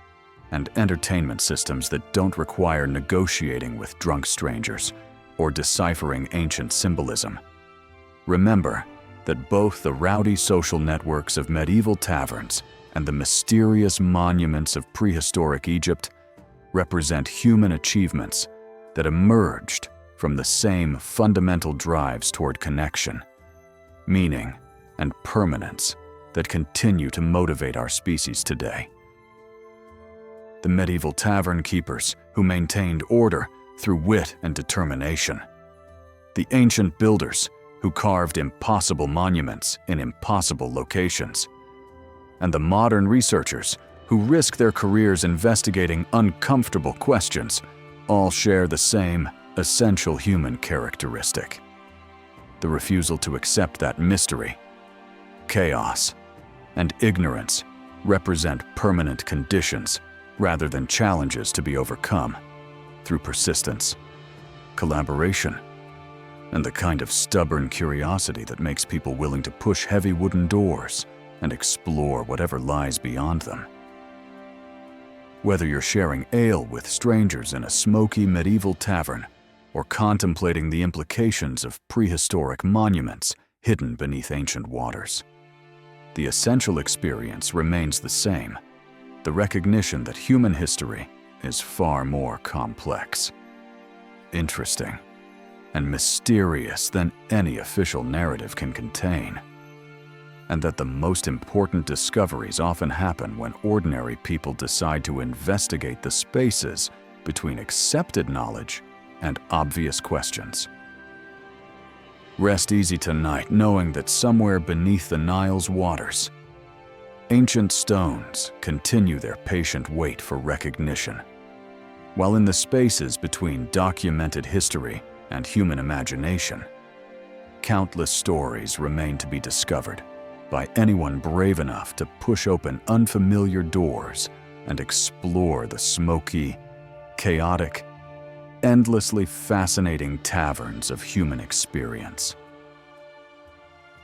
and entertainment systems that don't require negotiating with drunk strangers or deciphering ancient symbolism, remember that both the rowdy social networks of medieval taverns and the mysterious monuments of prehistoric Egypt represent human achievements that emerged from the same fundamental drives toward connection, meaning, and permanence that continue to motivate our species today. The medieval tavern keepers who maintained order through wit and determination. The ancient builders who carved impossible monuments in impossible locations. And the modern researchers who risk their careers investigating uncomfortable questions all share the same essential human characteristic: the refusal to accept that mystery, chaos, and ignorance represent permanent conditions rather than challenges to be overcome through persistence, collaboration, and the kind of stubborn curiosity that makes people willing to push heavy wooden doors and explore whatever lies beyond them. Whether you're sharing ale with strangers in a smoky medieval tavern or contemplating the implications of prehistoric monuments hidden beneath ancient waters, the essential experience remains the same: the recognition that human history is far more complex, interesting, and mysterious than any official narrative can contain, and that the most important discoveries often happen when ordinary people decide to investigate the spaces between accepted knowledge and obvious questions. Rest easy tonight knowing that somewhere beneath the Nile's waters, ancient stones continue their patient wait for recognition, while in the spaces between documented history and human imagination, countless stories remain to be discovered by anyone brave enough to push open unfamiliar doors and explore the smoky, chaotic, endlessly fascinating taverns of human experience.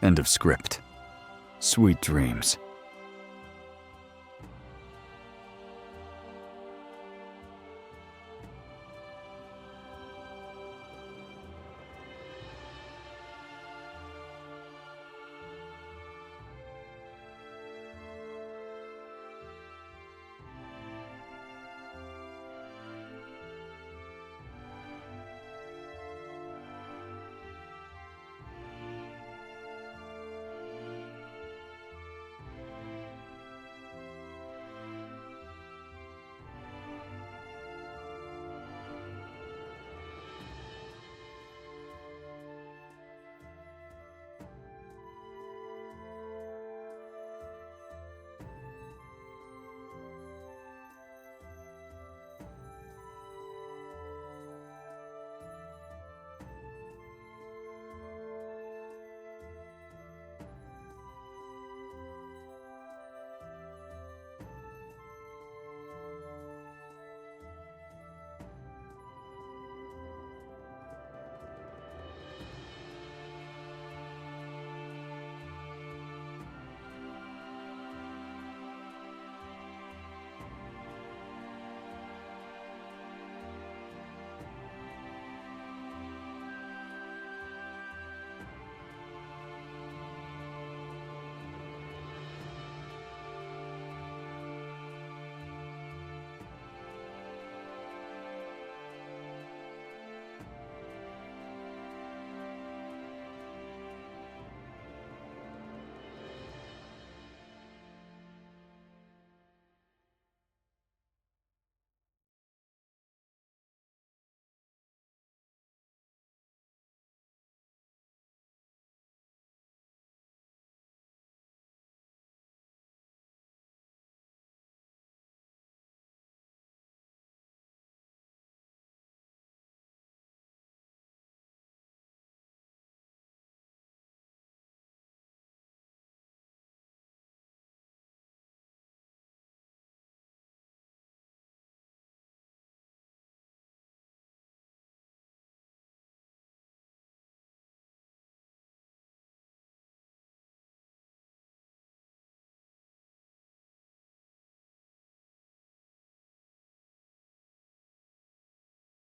End of script. Sweet dreams.